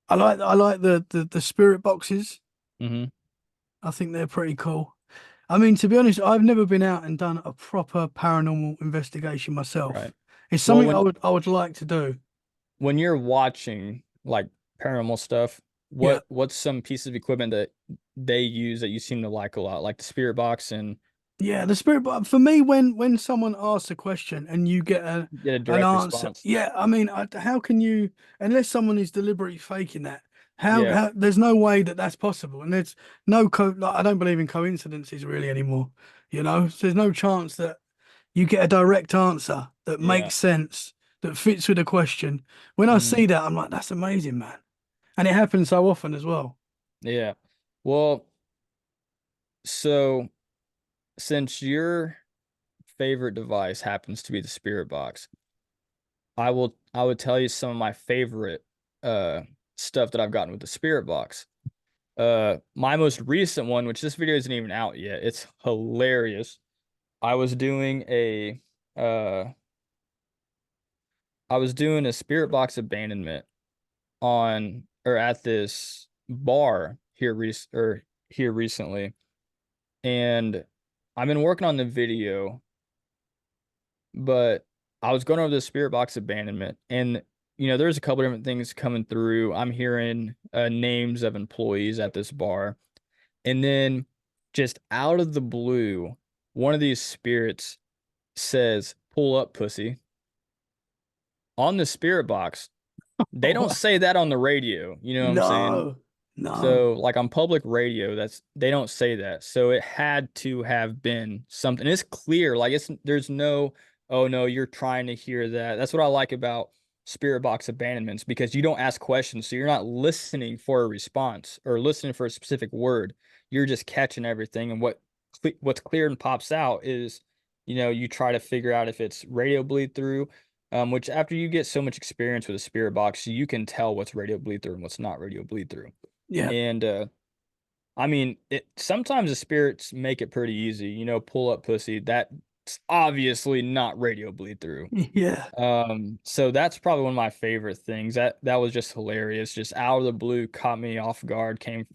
I like the spirit boxes. Hmm. I think they're pretty cool. I mean, to be honest, I've never been out and done a proper paranormal investigation Right. myself. It's Well, something I would like to do. when you're watching like paranormal stuff, Yeah. what's some pieces of equipment that they use that you seem to like a lot, like the spirit box and Yeah, the spirit. But for me, when someone asks a question and you get get a an direct answer, response? yeah, I mean, how can you, unless someone is deliberately faking that? Yeah, There's no way that that's possible, and there's no like, I don't believe in coincidences really anymore. So there's no chance that you get a direct answer that yeah, makes sense, that fits with the question. When I mm, see that, I'm like, that's amazing, man, and it happens so often as well. yeah. Well, so since your favorite device happens to be the spirit box, I would tell you some of my favorite uh stuff that I've gotten with the spirit box. My most recent one, which this video isn't even out yet, it's hilarious. I was doing a uh I was doing a spirit box abandonment on or at this bar here recently, and I've been working on the video, but I was going over the spirit box abandonment, and there's a couple different things coming through. I'm hearing names of employees at this bar, and then just out of the blue, one of these spirits says, "Pull up, pussy," on the spirit box. They don't say that on the radio, you know what I'm saying? No, no, So, like on public radio, that's they don't say that. So it had to have been something. It's clear, like there's no, oh no, you're trying to hear that. That's what I like about spirit box abandonments because you don't ask questions, so you're not listening for a response or listening for a specific word. You're just catching everything, and what's clear and pops out is, you try to figure out if it's radio bleed through. Which after you get so much experience with a spirit box, you can tell what's radio bleed through and what's not radio bleed through. yeah, And I mean, it sometimes the spirits make it pretty easy, pull up pussy. That's obviously not radio bleed through. yeah, So that's probably one of my favorite things. That was just hilarious. Just out of the blue, caught me off guard, came,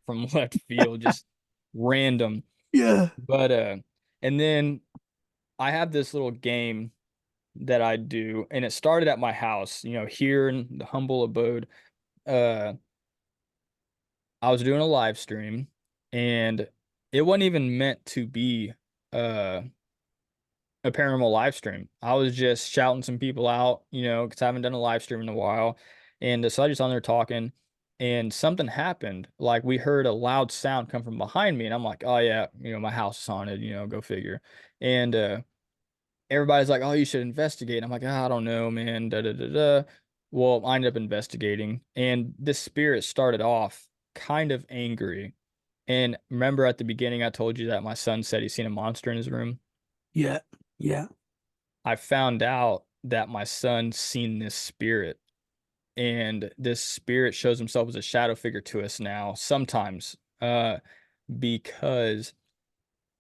from left field, just random. yeah. But and then I have this little game that I do, and it started at my house, here in the humble abode. Uh I was doing a live stream, and it wasn't even meant to be uh, a paranormal live stream. I was just shouting some people out, because I haven't done a live stream in a while. And so I just on there talking, and something happened. Like we heard a loud sound come from behind me, and I'm like, oh yeah, my house is haunted, go figure. And everybody's like, oh, you should investigate. And I'm like, I don't know, man. Da da da da. Well, I ended up investigating, and this spirit started off kind of angry. And remember at the beginning, I told you that my son said he's seen a monster in his room. Yeah, yeah. I found out that my son's seen this spirit, and this spirit shows himself as a shadow figure to us now, sometimes, because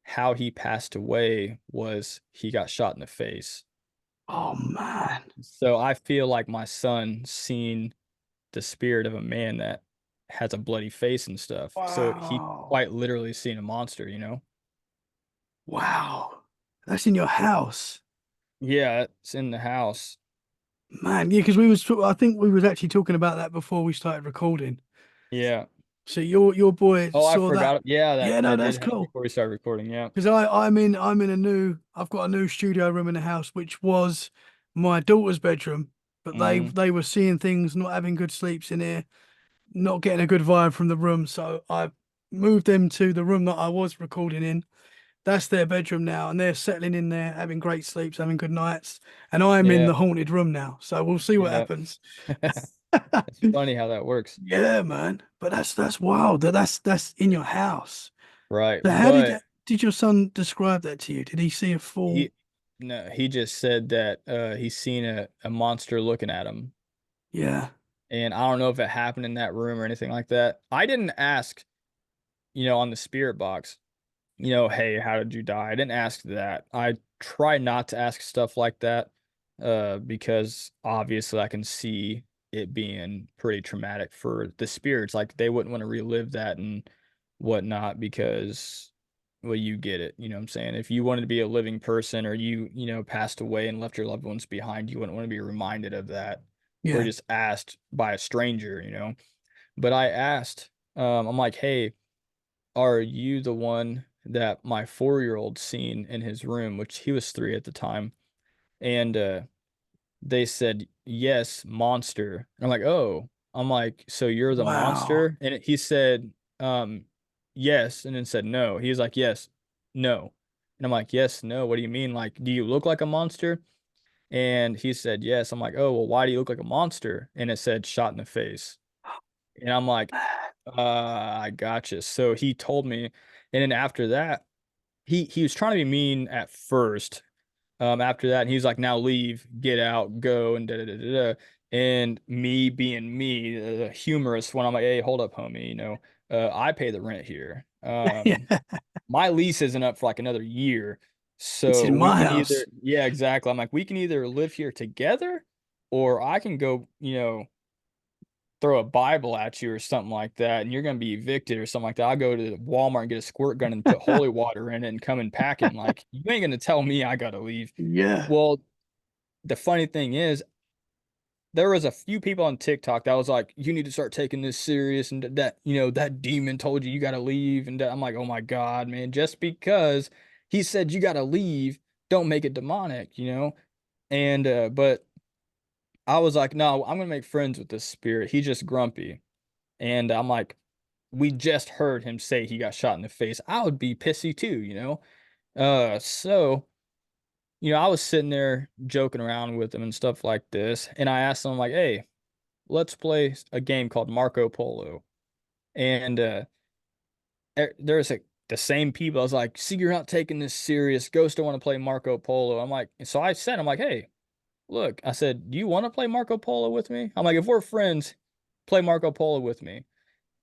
how he passed away was he got shot in the face. Oh man. So I feel like my son seen the spirit of a man that has a bloody face and stuff. So he Wow. quite literally seen a monster. Wow. That's in your house. Yeah, it's in the house. Man, yeah, because I think we was actually talking about that before we started recording. Yeah. So your boy Oh, I saw that. forgot. Yeah, that Yeah, no, that did that's happen cool. before we started recording. Yeah. Because I've got a new studio room in the house, which was my daughter's bedroom, but they Hmm. they were seeing things, not having good sleeps in here, not getting a good vibe from the room. So I moved them to the room that I was recording in. That's their bedroom now, and they're settling in there, having great sleeps, having good nights. And I'm in Yeah. the haunted room now, so we'll see what Yeah. happens. It's funny how that works. Yeah, man. But that's wild. That's in your house. Right. So how But did your son describe that to you? Did he see a full? he no, he just said that he's seen a monster looking at him. Yeah, And I don't know if it happened in that room or anything like that. I didn't ask, on the spirit box, hey, how did you die? I didn't ask that. I try not to ask stuff like that, because obviously I can see it being pretty traumatic for the spirits. Like they wouldn't want to relive that and whatnot because well, you get it. You know what I'm saying? If you wanted to be a living person, or passed away and left your loved ones behind, you wouldn't want to be reminded of that, or Yeah. just asked by a stranger. But I asked, I'm like, hey, are you the one that my 4-year-old seen in his room, which he was 3 at the time? And they said, yes, monster. And I'm like, oh, I'm like, so you're the Wow. monster? And he said, um, yes, and then said no. He was like, yes, no. And I'm like, yes, no. What do you mean? Like, do you look like a monster? And he said, yes. I'm like, oh, well, why do you look like a monster? And it said shot in the face. And I'm like, I gotcha. So he told me, and then after that, he was trying to be mean at first. After that, and he was like, now leave, get out, go, and da da da da. Da. And me being me, the humorous one, I'm like, hey, hold up, homie, I pay the rent here. Yeah. My lease isn't up for like another year. This is So we my can house. either, yeah, exactly. I'm like, we can either live here together, or I can go, throw a Bible at you or something like that, and you're gonna be evicted or something like that. I'll go to Walmart and get a squirt gun and put holy water in it and come and pack it. Like, you ain't gonna tell me I gotta leave. Yeah. Well, the funny thing is, there was a few people on TikTok that was like, you need to start taking this serious, and that demon told you gotta leave. And I'm like, oh my God, man, just because he said you gotta leave, don't make it demonic. And but I was like, no, I'm gonna make friends with this spirit. He's just grumpy. And I'm like, we just heard him say he got shot in the face. I would be pissy too. So I was sitting there joking around with him and stuff like this, and I asked him like, hey, let's play a game called Marco Polo. And there's the same people. I was like, see, you're not taking this serious. Ghost don't want to play Marco Polo. I'm like, so I said, I'm like, hey, look, I said, do you want to play Marco Polo with me? I'm like, if we're friends, play Marco Polo with me.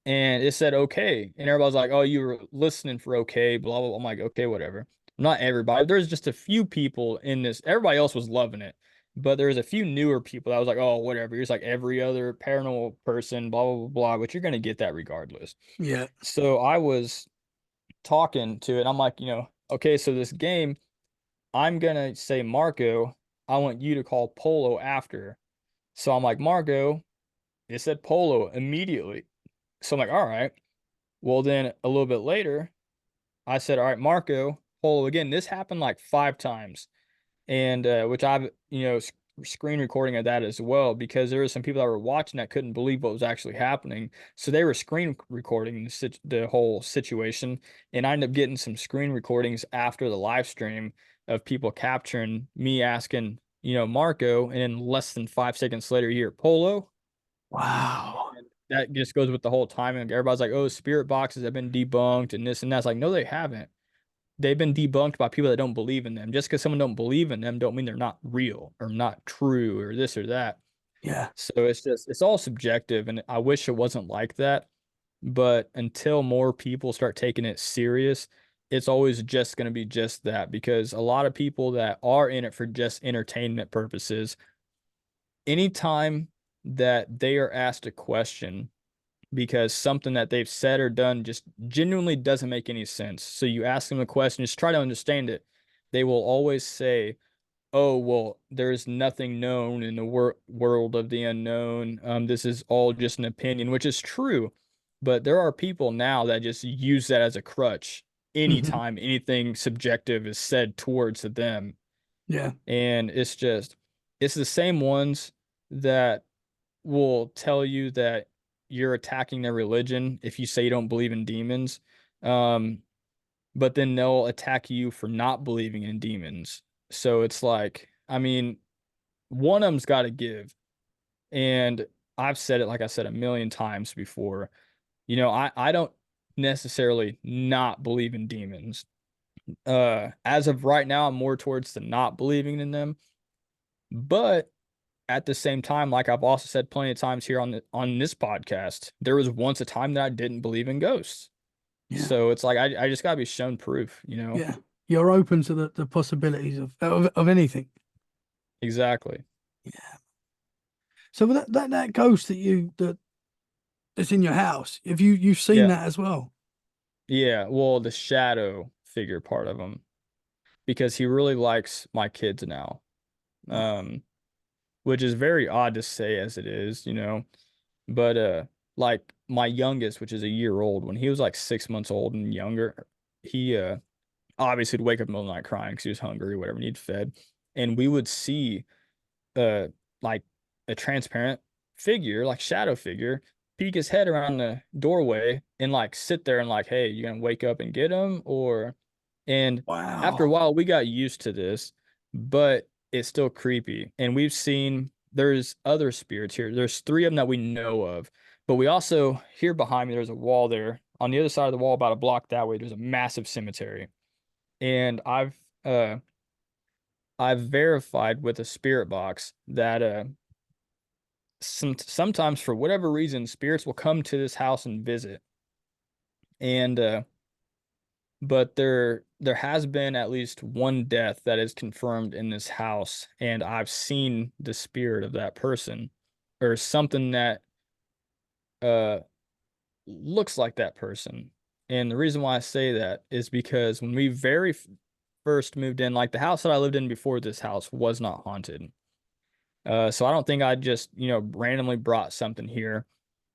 And it said okay. And everybody's like, oh, you were listening for okay, blah, blah, blah. I'm like, okay, whatever. Not everybody. There's just a few people in this. Everybody else was loving it. But there's a few newer people that was like, oh, whatever. You're just like every other paranormal person, blah, blah, blah, blah. But you're going to get that regardless. Yeah. So I was talking to it. I'm like, okay, so this game, I'm going to say Marco. I want you to call Polo after. So I'm like, Marco. It said Polo immediately. So I'm like, all right. Well, then a little bit later, I said, all right, Marco, Polo again. This happened like 5 times, and which I've, screen recording of that as well, because there were some people that were watching that couldn't believe what was actually happening. So they were screen recording the whole situation, and I ended up getting some screen recordings after the live stream of people capturing me asking, Marco, and then less than 5 seconds later, you hear Polo. Wow. And that just goes with the whole timing. Everybody's like, oh, spirit boxes have been debunked and this and that. It's like, no, they haven't. They've been debunked by people that don't believe in them. Just because someone don't believe in them don't mean they're not real or not true or this or that. Yeah. So it's all subjective, and I wish it wasn't like that. But until more people start taking it serious, it's always just going to be just that, because a lot of people that are in it for just entertainment purposes, anytime that they are asked a question because something that they've said or done just genuinely doesn't make any sense. So you ask them a question, just try to understand it. They will always say, "Oh, well, there's nothing known in the world of the unknown. This is all just an opinion," which is true. But there are people now that just use that as a crutch Hmm. anytime anything subjective is said towards them. Yeah. And it's the same ones that will tell you that you're attacking their religion if you say you don't believe in demons. Um, but then they'll attack you for not believing in demons. So it's like, I mean, one of them's got to give. And I've said it, like I said, a million times before. I don't necessarily not believe in demons. As of right now, I'm more towards the not believing in them. But at the same time, like I've also said plenty of times here on this podcast, there was once a time that I didn't believe in ghosts. Yeah. So it's like I just gotta be shown proof. Yeah. You're open to the possibilities of anything. Exactly. Yeah. So that ghost that's in your house, have you've seen Yeah. that as well? Yeah. Well, the shadow figure part of him because he really likes my kids now. Wow. Um, which is very odd to say as it is, but like my youngest, which is a year old, when he was like 6 months old and younger, he obviously would wake up in the middle of the night crying because he was hungry or whatever, need fed. And we would see uh like a transparent figure, like shadow figure, peek his head around the doorway and like sit there and like, hey, you gonna wake up and get him? Or and after a Wow. while we got used to this, but it's still creepy. And we've seen there's other spirits here. There's three of them that we know of, but we also here behind me, there's a wall there. On the other side of the wall, about a block that way, there's a massive cemetery. And uh I've verified with a spirit box that sometimes for whatever reason spirits will come to this house and visit. And but there has been at least one death that is confirmed in this house, and I've seen the spirit of that person or something that uh looks like that person. And the reason why I say that is because when we very first moved in, like the house that I lived in before this house was not haunted. So I don't think I just, randomly brought something here.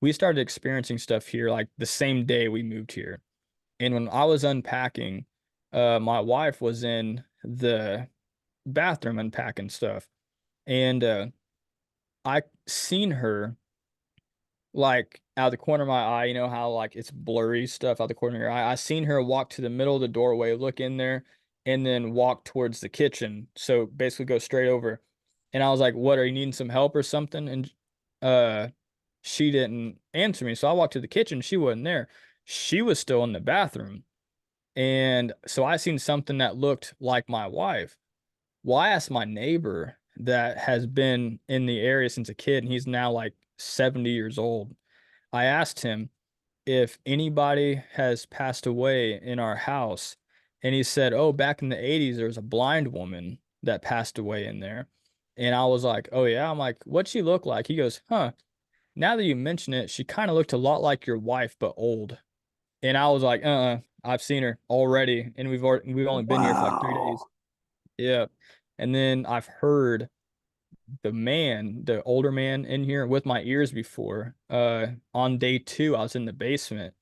We started experiencing stuff here like the same day we moved here. And when I was unpacking, my wife was in the bathroom unpacking stuff. And I seen her like out the corner of my eye, you know how like it's blurry stuff out the corner of your eye. I seen her walk to the middle of the doorway, look in there, and then walk towards the kitchen. So basically go straight over. And I was like, "What, are you needing some help or something?" And uh she didn't answer me. So I walked to the kitchen, she wasn't there. She was still in the bathroom. And so I seen something that looked like my wife. Well, I asked my neighbor that has been in the area since a kid, and he's now like 70 years old. I asked him if anybody has passed away in our house, and he said, "Oh, back in the 80s, there was a blind woman that passed away in there." And I was like, "Oh, yeah." I'm like, "What'd she look like?" He goes, "Huh, now that you mention it, she kind of looked a lot like your wife, but old." And I was like, I've seen her already, and we've only been here for like 3 days. Wow. Yeah. And then I've heard the older man in here with my ears before. On day two, I was in the basement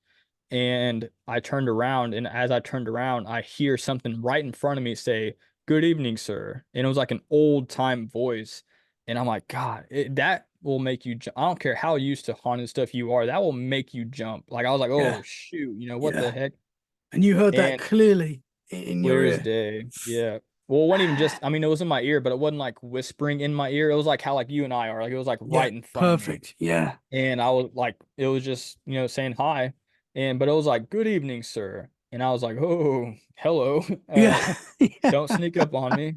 and I turned around, and as I turned around, I hear something right in front of me say, "Good evening, sir." And it was like an old time voice. And I'm like, God, that will make you I don't care how used to haunted stuff you are, that will make you jump. Like I was like, Yeah. oh shoot, what the Yeah. heck? And you heard that And clearly in your clear as ear. day. Yeah. Well, it wasn't even just, I mean, it was in my ear, but it wasn't like whispering in my ear. It was like how like you and I are. Like it was like Yeah. right in front of me. Perfect. Yeah. And I was like, it was just, saying hi. And but it was like, "Good evening, sir." And I was like, "Oh, hello." Yeah. Yeah. Don't sneak up on me.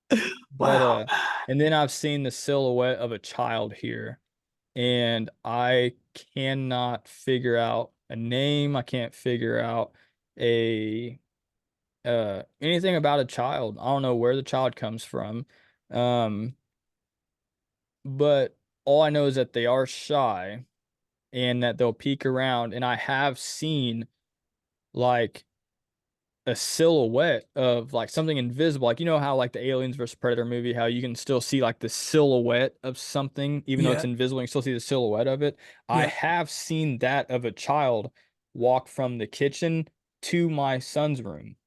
But Wow. and then I've seen the silhouette of a child here, and I cannot figure out a name. I can't figure out a anything about a child. I don't know where the child comes from. Um, but all I know is that they are shy and that they'll peek around, and I have seen like a silhouette of like something invisible. Like how like the Aliens versus Predator movie, how you can still see like the silhouette of something, even though it's Yeah. invisible, you still see the silhouette of it. I Yeah. have seen that of a child walk from the kitchen to my son's room.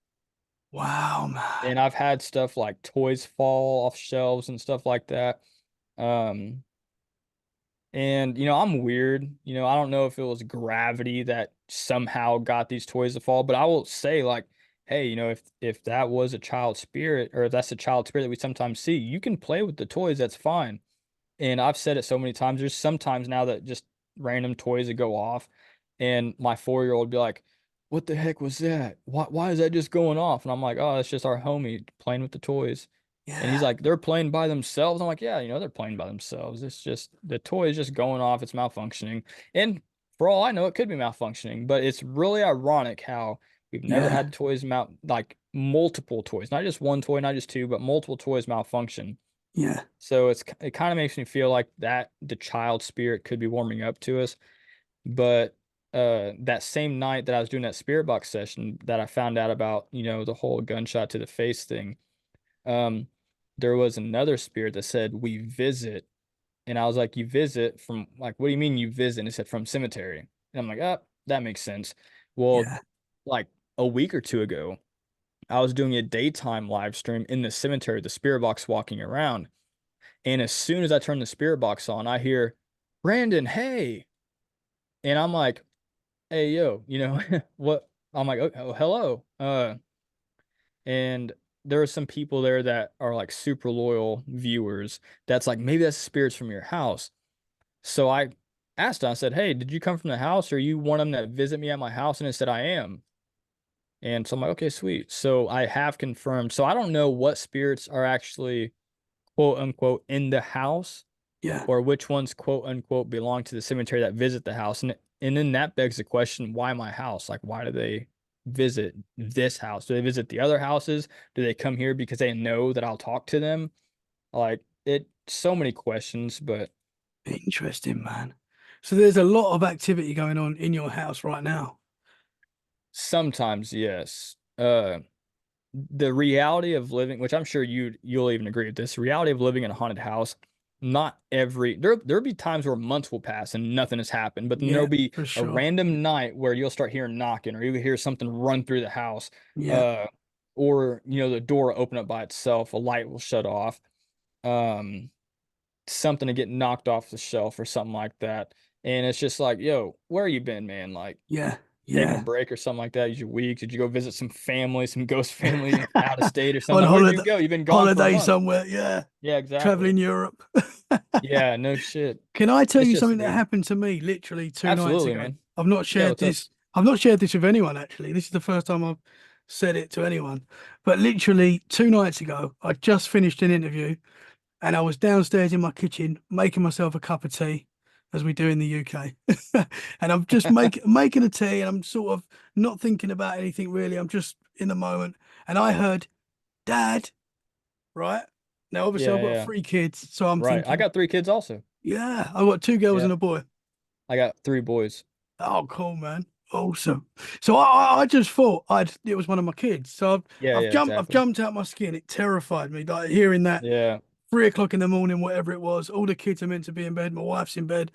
Wow, man. And I've had stuff like toys fall off shelves and stuff like that. Um, and I'm weird. I don't know if it was gravity that somehow got these toys to fall, but I will say like, hey, if that was a child spirit or if that's a child spirit that we sometimes see, you can play with the toys, that's fine. And I've said it so many times. There's sometimes now that just random toys that go off, and my 4-year-old would be like, "What the heck was that? Why is that just going off?" And I'm like, "Oh, it's just our homie playing with the toys." And he's Yeah. like, "They're playing by themselves." I'm like, "Yeah, they're playing by themselves. It's just the toy is just going off. It's malfunctioning." And for all I know, it could be malfunctioning, but it's really ironic how we've never Yeah. had toys like multiple toys, not just one toy, not just two, but multiple toys malfunction. Yeah. So it kind of makes me feel like that the child spirit could be warming up to us. But that same night that I was doing that spirit box session that I found out about, the whole gunshot to the face thing. Um, there was another spirit that said, "We visit." And I was like, "You visit from, like, what do you mean you visit?" And it said, "From cemetery." And I'm like, "Oh, that makes sense." Well, Yeah. like a week or two ago, I was doing a daytime live stream in the cemetery, the spirit box walking around. And as soon as I turn the spirit box on, I hear, "Brandon, hey." And I'm like, "Hey, yo, what?" I'm like, "Oh, hello." And there are some people there that are like super loyal viewers. That's like, maybe that's spirits from your house. So I asked him, I said, "Hey, did you come from the house? Or you one of them that visit me at my house?" And it said, "I am." And so I'm like, "Okay, sweet." So I have confirmed. So I don't know what spirits are actually quote unquote in the house, Yeah. or which ones quote unquote belong to the cemetery that visit the house. And then that begs the question, why my house? Like, why do they visit this house? Do they visit the other houses? Do they come here because they know that I'll talk to them? Like, so many questions, but Interesting, man. So there's a lot of activity going on in your house right now. sometimes yes. The reality of living, which I'm sure you'll even agree with this, reality of living in a haunted house, not every there'll be times where months will pass and nothing has happened, but then Yeah, there'll be for a sure. random night where you'll start hearing knocking, or you'll hear something run through the house, Yeah. uh, or the door will open up by itself, a light will shut off, um, something to get knocked off the shelf or something like that. And it's just like, yo, where you been, man? Like, Yeah. taking a Yeah. break or something like that? Is your week? Did you go visit some family, some ghost family out of state or something? On Like, where'd you holiday, go? You've been gone for a holiday month. somewhere. Yeah. Yeah, exactly. Traveling Europe. Yeah, no shit. Can I tell It's you just something that weird. happened to me literally 2 nights Absolutely, ago? man. I've not Yeah, shared what's up? this. I've not shared this with anyone actually. This is the first time I've said it to anyone. But literally 2 nights ago, I just finished an interview and I was downstairs in my kitchen making myself a cup of tea, as we do in the UK. And I'm just making a tea and I'm sort of not thinking about anything really. I'm just in the moment. And I heard, "Dad," right? Now, obviously, I've Yeah, got yeah. 3 kids. So I'm Right. I thinking, got 3 kids also. yeah, I've got 2 girls Yeah. and a boy. I got 3 boys. Oh, cool, man. Awesome. So I just thought it was one of my kids. So Yeah, I've yeah, jumped I've exactly. jumped out my skin. It terrified me. Like hearing that Yeah. 3 o'clock in the morning, whatever it was, all the kids are meant to be in bed, my wife's in bed.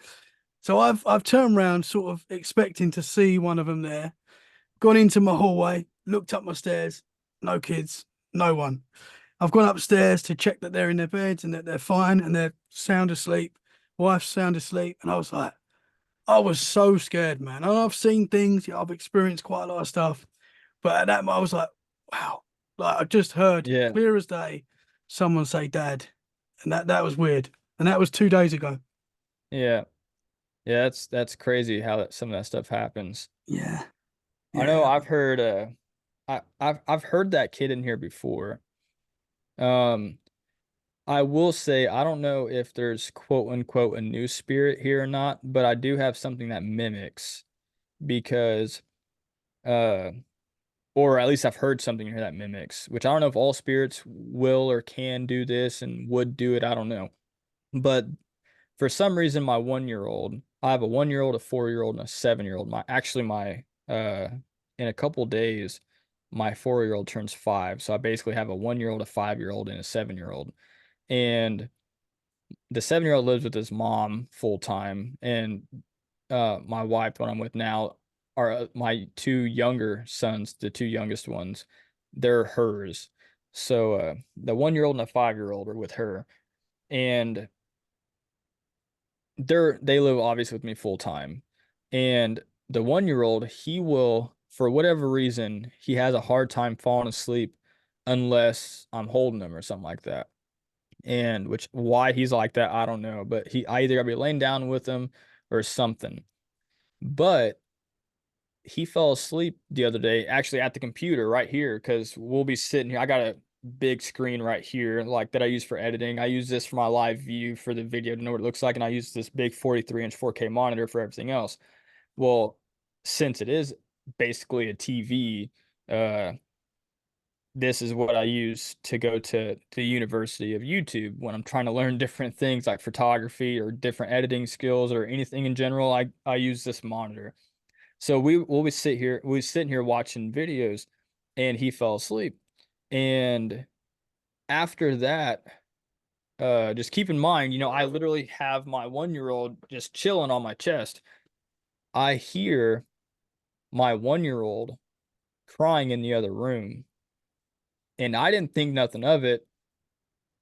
So I've turned around, sort of expecting to see one of them there, gone into my hallway, looked up my stairs, no kids, no one. I've gone upstairs to check that they're in their beds and that they're fine and they're sound asleep. Wife's sound asleep. And I was so scared, man. And I've seen things, I've experienced quite a lot of stuff. But at that moment, I was like, wow. Like I just heard Yeah. clear as day someone say dad. And that was weird. And that was 2 days ago. Yeah. Yeah, that's crazy how some of that stuff happens. Yeah. I know Yeah. I've heard I've heard that kid in here before. Um I will say I don't know if there's quote unquote a new spirit here or not, but I do have something that mimics, because uh or at least I've heard something here that mimics, which I don't know if all spirits will or can do this and would do it, I don't know. But for some reason my 1 year old, I have a 1 year old, a 4 year old, and a 7 year old. My in a couple days my 4 year old turns 5. So I basically have a 1 year old, a 5 year old, and a 7 year old. And the 7 year old lives with his mom full time, and my wife, what I'm with now, are my 2 younger sons, the 2 youngest ones. They're hers. So the 1 year old and the 5 year old are with her, and they live obviously with me full time. And the 1 year old, he will, for whatever reason, he has a hard time falling asleep unless I'm holding him or something like that. And which, why he's like that, I don't know. But I either gotta be laying down with him or something. But he fell asleep the other day, actually at the computer right here, because we'll be sitting here. I got a big screen right here, like that I use for editing. I use this for my live view for the video to know what it looks like, and I use this big 43-inch 4K monitor for everything else. Well, since it is basically a TV, uh, this is what I use to go to the University of YouTube when I'm trying to learn different things like photography or different editing skills or anything in general. I use this monitor. So we sitting here watching videos, and he fell asleep. And after that, just keep in mind, I literally have my 1 year old just chilling on my chest. I hear my 1 year old crying in the other room, and I didn't think nothing of it.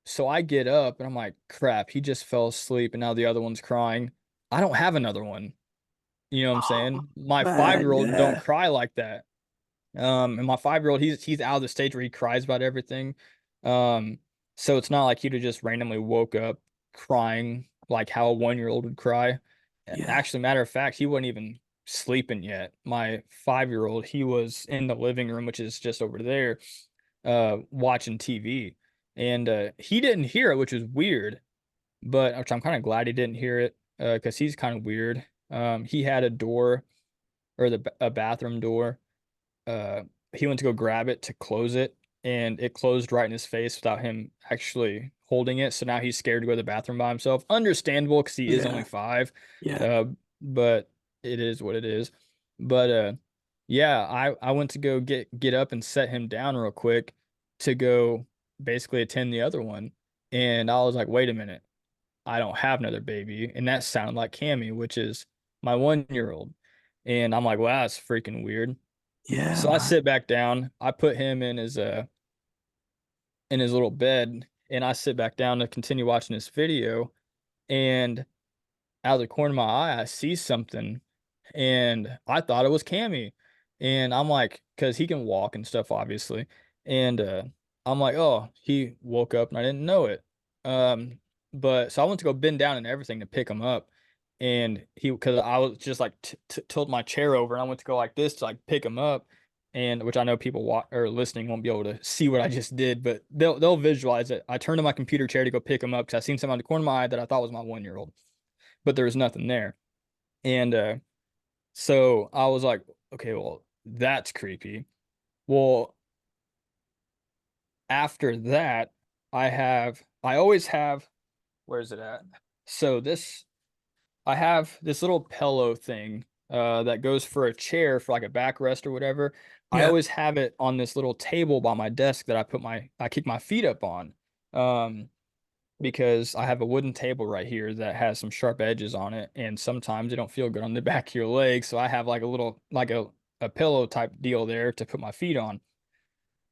So I get up and I'm like, crap, he just fell asleep and now the other one's crying. I don't have another one. You know what I'm Oh, saying? My man, 5 year old don't yeah, cry like that. And my 5 year old, he's out of the stage where he cries about everything. Um, so it's not like he'd have just randomly woke up crying like how a 1 year old would cry. yeah, Actually, matter of fact, he wasn't even sleeping yet. My 5 year old, he was in the living room, which is just over there, watching TV. And he didn't hear it, which was weird, but which I'm kind of glad he didn't hear it, because he's kind of weird. He had a door, or a bathroom door. uh he went to go grab it to close it, and it closed right in his face without him actually holding it. So now he's scared to go to the bathroom by himself. Understandable, because he is only yeah, 5. yeah, uh but it is what it is. But yeah, I went to go get up and set him down real quick to go basically attend the other one. And I was like, wait a minute, I don't have another baby. And that sounded like Cammy, which is my 1 year old. And I'm like, wow, that's freaking weird. yeah, So I man, sit back down. I put him in his little bed, and I sit back down to continue watching this video. And out of the corner of my eye, I see something, and I thought it was Cammy. And I'm like, because he can walk and stuff, obviously. And I'm like, oh, he woke up and I didn't know it. Um, but so I went to go bend down and everything to pick him up. And because I was just like tilt my chair over, and I went to go like this to like pick him up. And which I know people or listening won't be able to see what I just did, but they'll visualize it. I turned to my computer chair to go pick him up because I seen something on the corner of my eye that I thought was my 1 year old, but there was nothing there. And so I was like, okay, well, that's creepy. Well, after that, I always have, where is it at? So I have this little pillow thing that goes for a chair for like a backrest or whatever. I yeah, always have it on this little table by my desk that I kick my feet up on. Um, because I have a wooden table right here that has some sharp edges on it, and sometimes they don't feel good on the back of your legs. So I have like a little, like a pillow type deal there to put my feet on.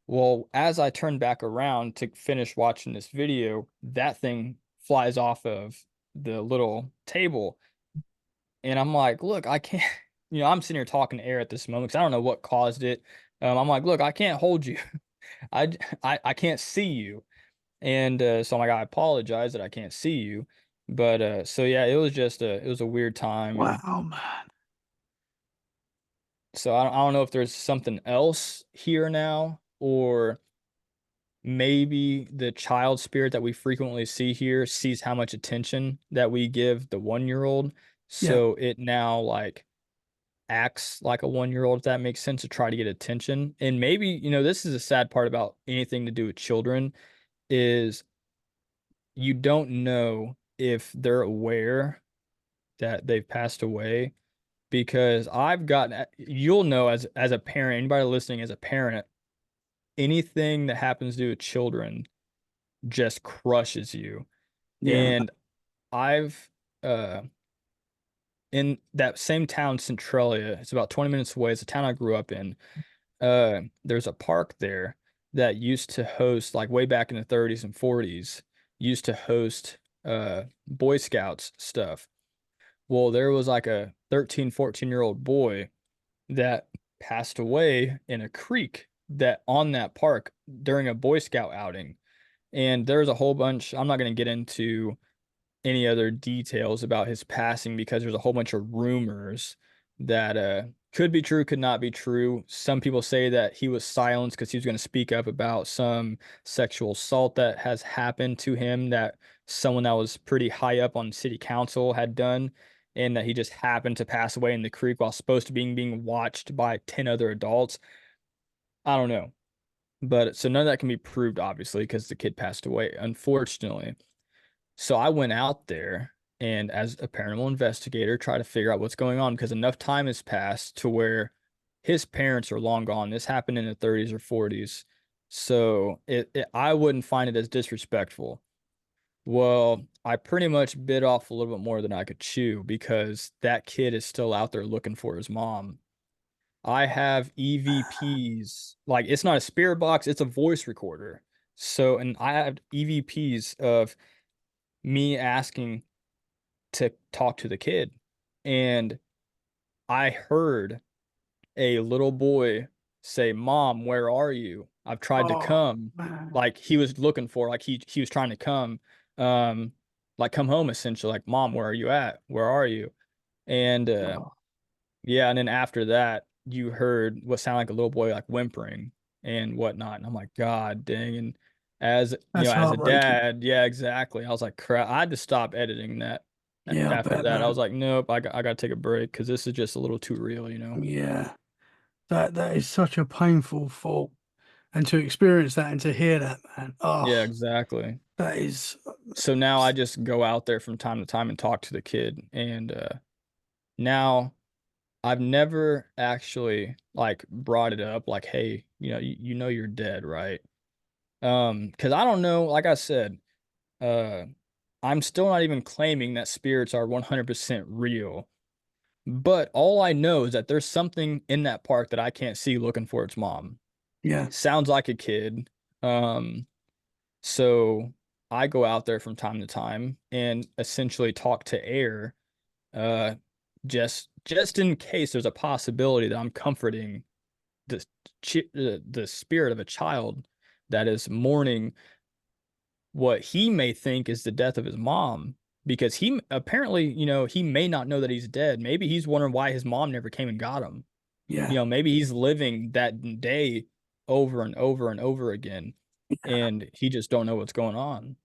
Well, as I turn back around to finish watching this video, that thing flies off of the little table. And I'm like, look, I can't, I'm sitting here talking to air at this moment because I don't know what caused it. I'm like, look, I can't hold you. I can't see you. And so I'm like, I apologize that I can't see you. But so yeah, it was a weird time. And wow, man, so I don't know if there's something else here now, or maybe the child spirit that we frequently see here sees how much attention that we give the 1 year old. yeah, So it now like acts like a 1 year old, if that makes sense, to try to get attention. And maybe, this is a sad part about anything to do with children, is you don't know if they're aware that they've passed away. Because I've gotten, you'll know as a parent, anybody listening as a parent, anything that happens to do with children just crushes you. yeah, And I've uh in that same town, Centralia, it's about 20 minutes away. It's a town I grew up in. There's a park there that used to host, like way back in the 30s and 40s, used to host Boy Scouts stuff. Well, there was like a 13, 14-year-old boy that passed away in a creek that on that park during a Boy Scout outing. And there's a whole bunch, I'm not going to get into any other details about his passing because there's a whole bunch of rumors that could be true, could not be true. Some people say that he was silenced because he was going to speak up about some sexual assault that has happened to him, that someone that was pretty high up on city council had done, and that he just happened to pass away in the creek while supposed to being watched by 10 other adults. I don't know. But so none of that can be proved, obviously, because the kid passed away, unfortunately. So I went out there, and as a paranormal investigator, try to figure out what's going on because enough time has passed to where his parents are long gone. This happened in the 30s or 40s. So I wouldn't find it as disrespectful. Well, I pretty much bit off a little bit more than I could chew because that kid is still out there looking for his mom. I have EVPs, like it's not a spirit box, it's a voice recorder. So, and I have EVPs of me asking to talk to the kid. And I heard a little boy say, "Mom, where are you? I've tried to Oh come." man. Like he was looking for, like he was trying to come, um, like come home essentially, like, "Mom, where are you at? Where are you?" And Oh, yeah, and then after that, you heard what sounded like a little boy like whimpering and whatnot. And I'm like, God dang. And as you that's know, as a heartbreaking. dad, yeah, exactly. I was like, crap. I had to stop editing that. Yeah, I After bet, that, I was man. like, nope, I got to take a break because this is just a little too real, you know? Yeah, that is such a painful thought, and to experience that and to hear that, man. Yeah, Oh, exactly. that is. So now I just go out there from time to time and talk to the kid. And now I've never actually like brought it up like, hey, you know you're dead, right? Because I don't know, like I said, uh, I'm still not even claiming that spirits are 100% real. But all I know is that there's something in that park that I can't see looking for its mom. Yeah, Sounds like a kid. Um, so I go out there from time to time and essentially talk to air, uh, just in case there's a possibility that I'm comforting the the spirit of a child that is mourning what he may think is the death of his mom because he apparently, he may not know that he's dead. Maybe he's wondering why his mom never came and got him. yeah, Maybe he's living that day over and over and over again, yeah. and he just don't know what's going on.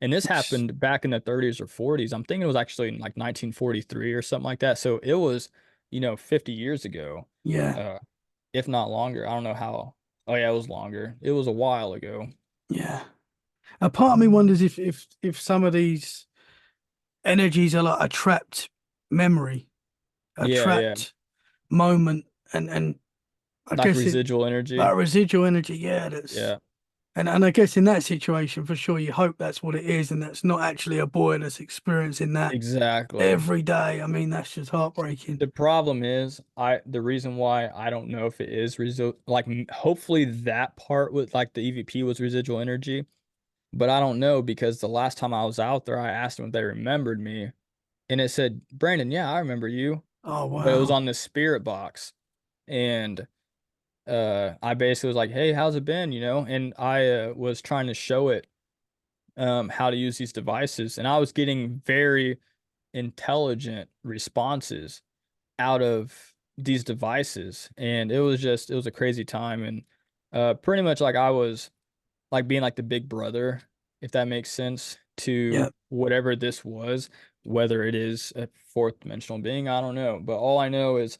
And this It's, happened back in the 30s or 40s. I'm thinking it was actually in like 1943 or something like that. So it was, 50 years ago, yeah, uh, if not longer. I don't know how. Oh yeah, it was longer. It was a while ago. yeah. A part of me wonders if some of these energies are like a trapped memory, a Yeah, yeah. trapped moment, and I Like guess it residual energy. like residual energy. Yeah, that's Yeah, and I guess in that situation, for sure, you hope that's what it is, and that's not actually a boy that's experiencing that exactly. every day. I mean, that's just heartbreaking. The problem is, the reason why I don't know if it is residual, like hopefully that part with like the EVP was residual energy, but I don't know because the last time I was out there, I asked them if they remembered me, and it said, Brandon, yeah, I remember you, Oh but it was wow. on the spirit box, and I basically was like, hey, how's it been, and I was trying to show it how to use these devices, and I was getting very intelligent responses out of these devices, and it was a crazy time, and pretty much like I was like being like the big brother, if that makes sense, Yeah, to whatever this was, whether it is a fourth dimensional being, I don't know, but all I know is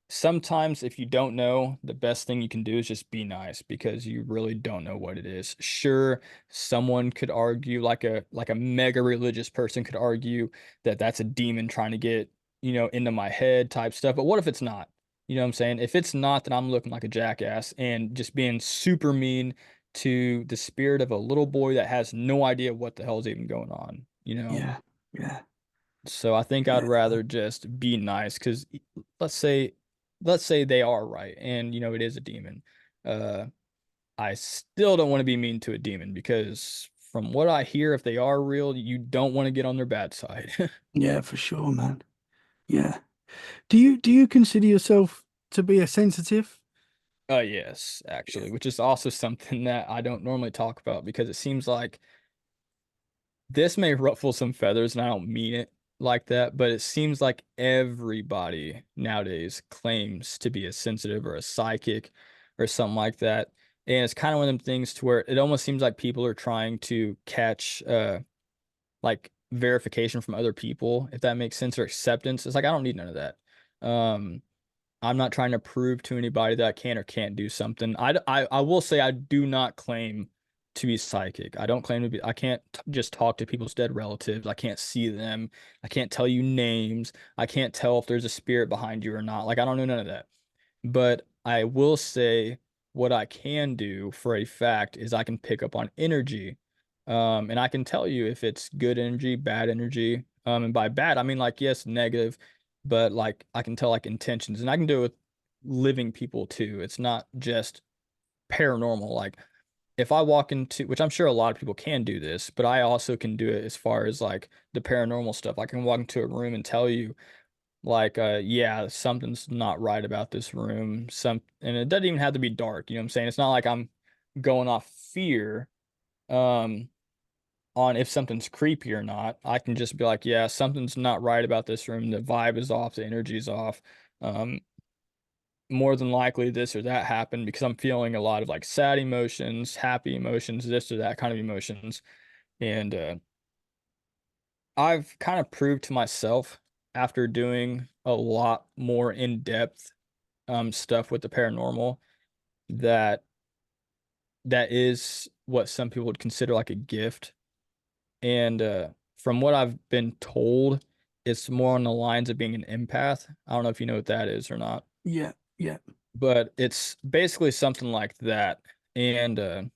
sometimes if you don't know, the best thing you can do is just be nice because you really don't know what it is. Sure, someone could argue like a mega religious person could argue that that's a demon trying to get, into my head type stuff. But what if it's not? You know what I'm saying? If it's not, then I'm looking like a jackass and just being super mean to the spirit of a little boy that has no idea what the hell's even going on, you know? yeah, yeah, So I think I'd yeah, rather just be nice because let's say let's say they are right and it is a demon. Uh I still don't want to be mean to a demon because from what I hear, if they are real, you don't want to get on their bad side. yeah, for sure, man. Yeah. Do you consider yourself to be a sensitive? Yes, Yeah, actually, which is also something that I don't normally talk about because it seems like this may ruffle some feathers, and I don't mean it like that, but it seems like everybody nowadays claims to be a sensitive or a psychic or something like that. And it's kind of one of them things to where it almost seems like people are trying to catch like verification from other people, if that makes sense, or acceptance. It's like I don't need none of that. Um, I'm not trying to prove to anybody that I can or can't do something. I will say I do not claim to be psychic. I don't claim to be, I can't just talk to people's dead relatives. I can't see them. I can't tell you names. I can't tell if there's a spirit behind you or not. Like, I don't know none of that. But I will say what I can do for a fact is I can pick up on energy. And I can tell you if it's good energy, bad energy. And by bad, I mean like, yes, negative, but like I can tell like intentions, and I can do it with living people too. It's not just paranormal. Like if I walk into, which I'm sure a lot of people can do this, but I also can do it as far as like the paranormal stuff. I can walk into a room and tell you like, yeah, something's not right about this room. And it doesn't even have to be dark. You know what I'm saying? It's not like I'm going off fear, um, on if something's creepy or not. I can just be like, yeah, something's not right about this room. The vibe is off, the energy's off. Um, More than likely this or that happened because I'm feeling a lot of like sad emotions, happy emotions, this or that kind of emotions. And I've kind of proved to myself after doing a lot more in-depth stuff with the paranormal that that is what some people would consider like a gift. And from what I've been told, it's more on the lines of being an empath. I don't know if you know what that is or not, Yeah, yeah, but it's basically something like that. And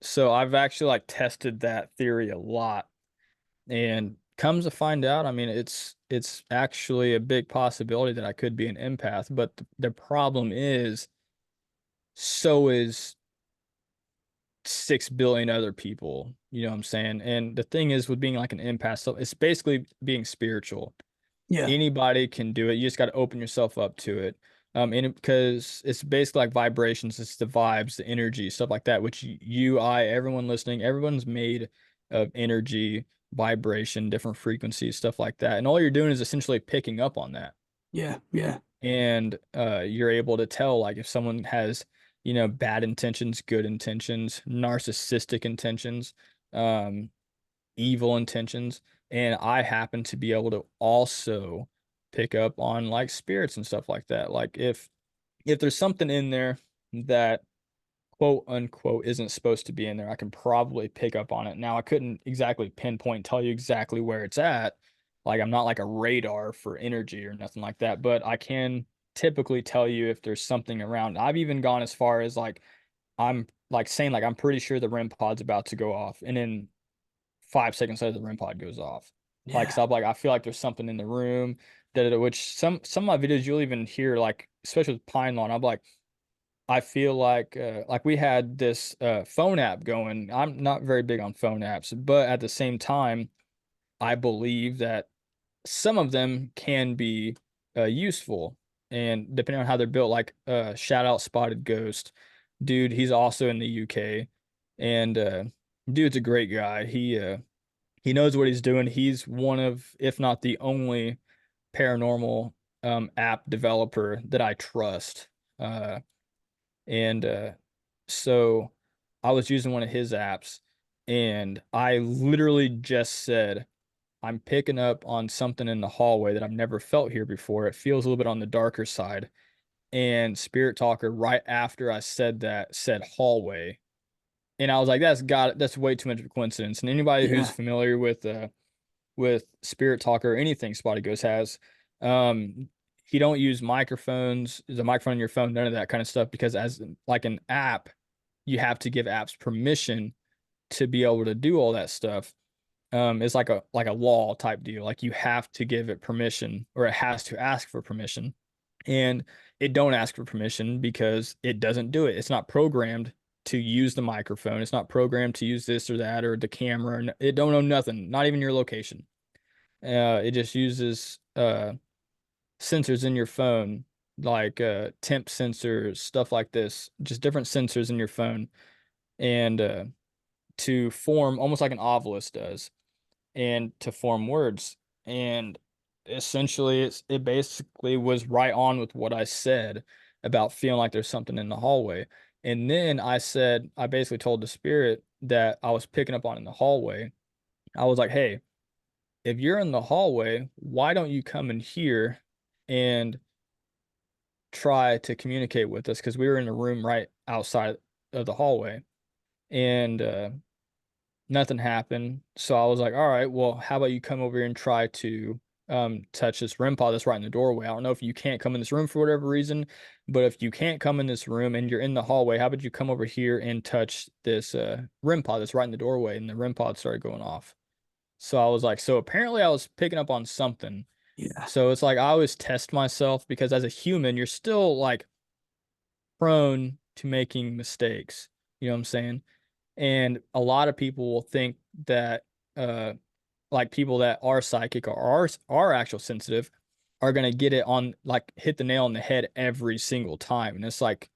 so I've actually like tested that theory a lot, and comes to find out, I mean, it's actually a big possibility that I could be an empath, but the problem is so is 6 billion other people, you know what I'm saying? And the thing is with being like an empath, so it's basically being spiritual. yeah, Anybody can do it. You just got to open yourself up to it. And because it's basically like vibrations, it's the vibes, the energy, stuff like that, which everyone listening, everyone's made of energy, vibration, different frequencies, stuff like that. And all you're doing is essentially picking up on that. yeah, yeah, And you're able to tell like if someone has, bad intentions, good intentions, narcissistic intentions, um, evil intentions. And I happen to be able to also pick up on like spirits and stuff like that. Like if there's something in there that quote unquote isn't supposed to be in there, I can probably pick up on it. Now, I couldn't exactly pinpoint, tell you exactly where it's at. Like I'm not like a radar for energy or nothing like that, but I can typically tell you if there's something around. I've even gone as far as like I'm like saying like I'm pretty sure the REM pod's about to go off, and then 5 seconds later the REM pod goes off. Like, yeah, so I'm like, I feel like there's something in the room that which some of my videos you'll even hear like, especially with Pine Lawn, I'm like, I feel like we had this phone app going. I'm not very big on phone apps, but at the same time, I believe that some of them can be useful, and depending on how they're built, like shout out Spotted Ghost, dude, he's also in the UK, and dude's a great guy. He knows what he's doing. He's one of, if not the only, paranormal app developer that I trust. Uh, and so I was using one of his apps, and I literally just said, I'm picking up on something in the hallway that I've never felt here before. It feels a little bit on the darker side. And Spirit Talker, right after I said that, said hallway. And I was like, that's way too much of a coincidence. And anybody who's yeah, familiar with Spirit Talker or anything Spotty Ghost has, um, he don't use microphones, the microphone on your phone, none of that kind of stuff, because as like an app, you have to give apps permission to be able to do all that stuff. It's like a law type deal. Like you have to give it permission, or it has to ask for permission. And it don't ask for permission because it doesn't do it. It's not programmed to use the microphone. It's not programmed to use this or that or the camera. It don't know nothing, not even your location. It just uses sensors in your phone, like temp sensors, stuff like this, just different sensors in your phone, and to form almost like an obelisk does, and to form words. And essentially, it basically was right on with what I said about feeling like there's something in the hallway. And then I basically told the spirit that I was picking up on in the hallway. I was like, hey, if you're in the hallway, why don't you come in here and try to communicate with us? Because we were in a room right outside of the hallway. and nothing happened. So I was like, all right, well, how about you come over here and try to touch this REM pod that's right in the doorway. I don't know if you can't come in this room for whatever reason, but if you can't come in this room and you're in the hallway, how about you come over here and touch this REM pod that's right in the doorway? And the REM pod started going off. So I was like, so apparently I was picking up on something. Yeah. So it's like I always test myself because as a human, you're still like prone to making mistakes. You know what I'm saying? And a lot of people will think that like people that are psychic or are actual sensitive are gonna get it on like hit the nail on the head every single time. And it's like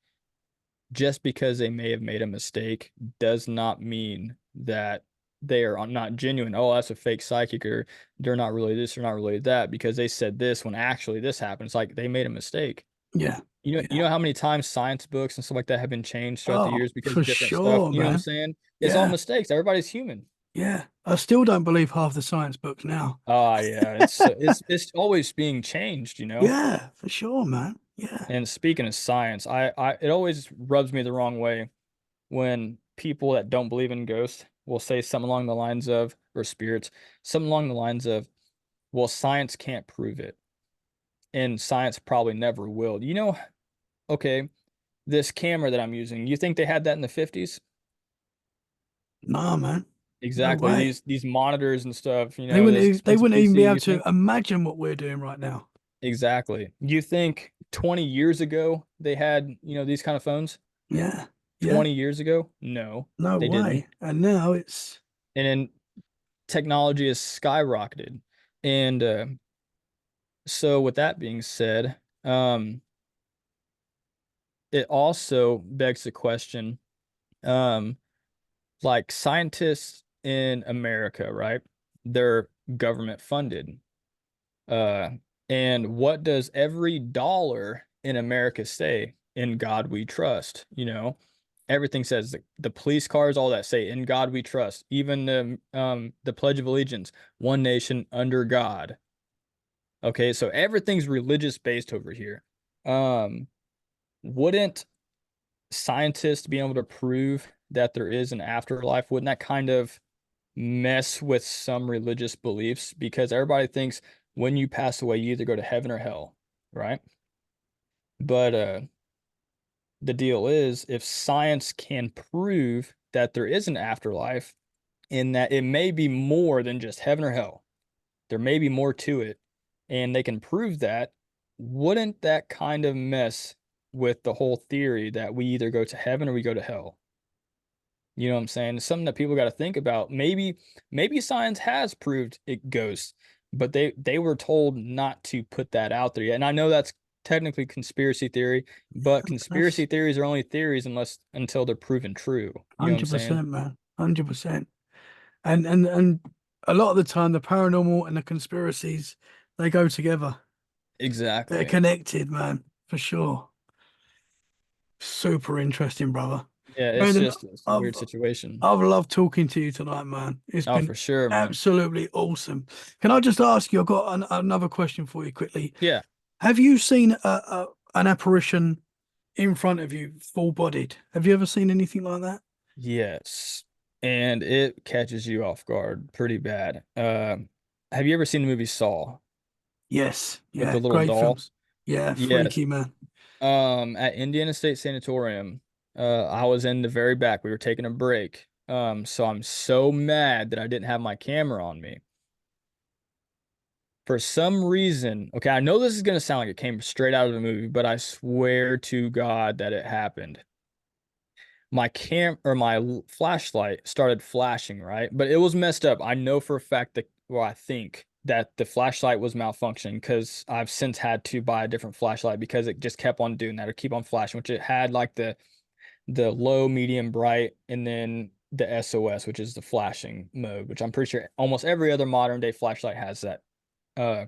just because they may have made a mistake does not mean that they are not genuine. Oh, that's a fake psychic, or they're not really this or not really that because they said this when actually this happened. It's like they made a mistake. Yeah. You Yeah. know how many times science books and stuff like that have been changed throughout the Oh, years because for of different stuff. sure, You know what I'm man. saying? It's all Yeah. mistakes. Everybody's human. Yeah. I still don't believe half the science books now. Ah, yeah, it's always being changed, you know. Yeah, for sure, man. Yeah. And speaking of science, I it always rubs me the wrong way when people that don't believe in ghosts will say something along the lines of, or spirits, something along the lines of, well, science can't prove it, and science probably never will. You know, okay, this camera that I'm using, you think they had that in the 50s? Nah, man. No Exactly. way. These monitors and stuff, you They know, wouldn't this they expensive wouldn't even be PC, able you to think imagine what we're doing right now. exactly. You think 20 years ago they had, you know, these kind of phones? Yeah. Yeah. 20 years ago? No, No they didn't. way. And now it's And then technology has skyrocketed. And so with that being said, it also begs the question, um, like scientists in America, right? They're government funded. Uh, and what does every dollar in America say? In God we trust, you know? Everything says the police cars, all that say in God we trust. Even the Pledge of Allegiance, one nation under God. Okay, so everything's religious based over here. Um, wouldn't scientists be able to prove that there is an afterlife? Wouldn't that kind of mess with some religious beliefs? Because everybody thinks when you pass away, you either go to heaven or hell, right? But the deal is, if science can prove that there is an afterlife, in that it may be more than just heaven or hell, there may be more to it, and they can prove that, wouldn't that kind of mess with the whole theory that we either go to heaven or we go to hell? You know what I'm saying? It's something that people got to think about. Maybe science has proved it ghosts, but they were told not to put that out there yet. And I know that's technically conspiracy theory, but that's conspiracy theories are only theories unless until they're proven true. You know what I'm saying? 100%, man. 100%. And a lot of the time the paranormal and the conspiracies they go together. They're Exactly. connected, man, for sure. Super interesting, brother. Yeah, Brandon, it's a I've weird situation. I've loved talking to you tonight, man. It's Oh, been for sure, man. absolutely awesome. Can I just ask you? I've got another question for you quickly. Yeah. Have you seen an apparition in front of you, full-bodied? Have you ever seen anything like that? Yes. And it catches you off guard pretty bad. Have you ever seen the movie Saw Yes. with the Yeah. little Great doll? films. Yeah. Yes. Freaky, man. At Indiana State Sanatorium, I was in the very back. We were taking a break. So I'm so mad that I didn't have my camera on me. For some reason, okay, I know this is gonna sound like it came straight out of the movie, but I swear to God that it happened. My flashlight started flashing, right? But it was messed up. I know for a fact that, well, I think that the flashlight was malfunctioning because I've since had to buy a different flashlight because it just kept on doing that or keep on flashing, which it had like the low, medium, bright, and then the SOS, which is the flashing mode, which I'm pretty sure almost every other modern day flashlight has that. Uh,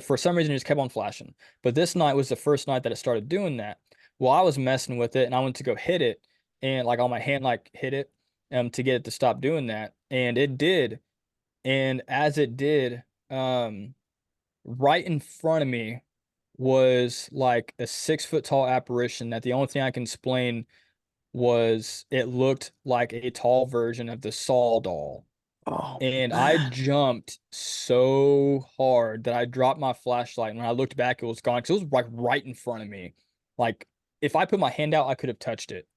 for some reason, it just kept on flashing. But this night was the first night that it started doing that. Well, I was messing with it and I went to go hit it and like on my hand, like hit it to get it to stop doing that. And it did. And as it did, right in front of me was like a 6 foot tall apparition that the only thing I can explain was it looked like a tall version of the Saw doll. Oh And I man. jumped so hard that I dropped my flashlight. And when I looked back, it was gone because it was like right in front of me. Like if I put my hand out, I could have touched it.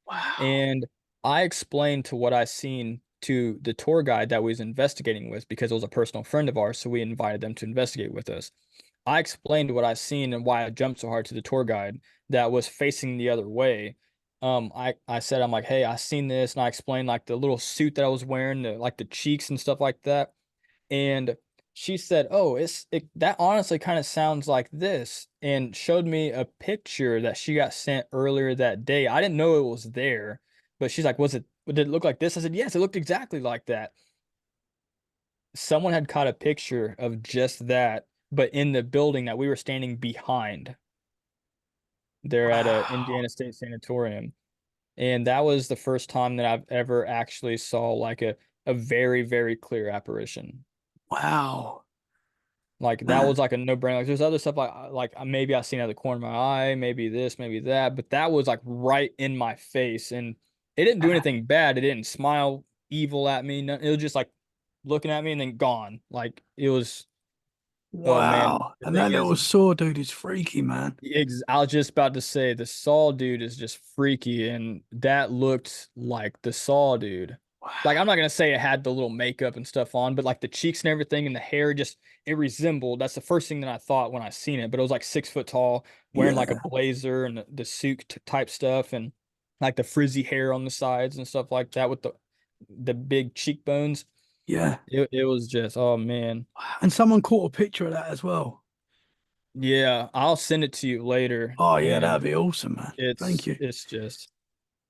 Wow. And I explained to what I seen to the tour guide that we was investigating with because it was a personal friend of ours, so we invited them to investigate with us. I explained what I seen and why I jumped so hard to the tour guide that was facing the other way. I said I'm like, hey, I seen this, and I explained like the little suit that I was wearing, like the cheeks and stuff like that. And she said, "Oh, that honestly kind of sounds like this," and showed me a picture that she got sent earlier that day. I didn't know it was there, but she's like, did it look like this?" I said, "Yes, it looked exactly like that." Someone had caught a picture of just that, but in the building that we were standing behind. There at a Wow. Indiana State Sanatorium. And that was the first time that I've ever actually saw like a very, very clear apparition. Wow. Like that Man. was like a no-brainer. Like there's other stuff maybe I seen out of the corner of my eye, maybe this, maybe that, but that was like right in my face, and it didn't do anything bad. It didn't smile evil at me. It was just like looking at me and then gone. Like it was, oh man. Wow. The And thing that is, little saw dude is freaky, man. I was just about to say the Saw dude is just freaky, and that looked like the Saw dude. Like I'm Wow. not gonna say it had the little makeup and stuff on, but like the cheeks and everything and the hair just it resembled. That's the first thing that I thought when I seen it. But it was like 6 foot tall, wearing like a Yeah. blazer and the suit type stuff, and like the frizzy hair on the sides and stuff like that with the big cheekbones. Yeah. It was just oh man. And someone caught a picture of that as well. Yeah, I'll send it to you later, Oh yeah, and that'd be awesome, man. Thank you. it's just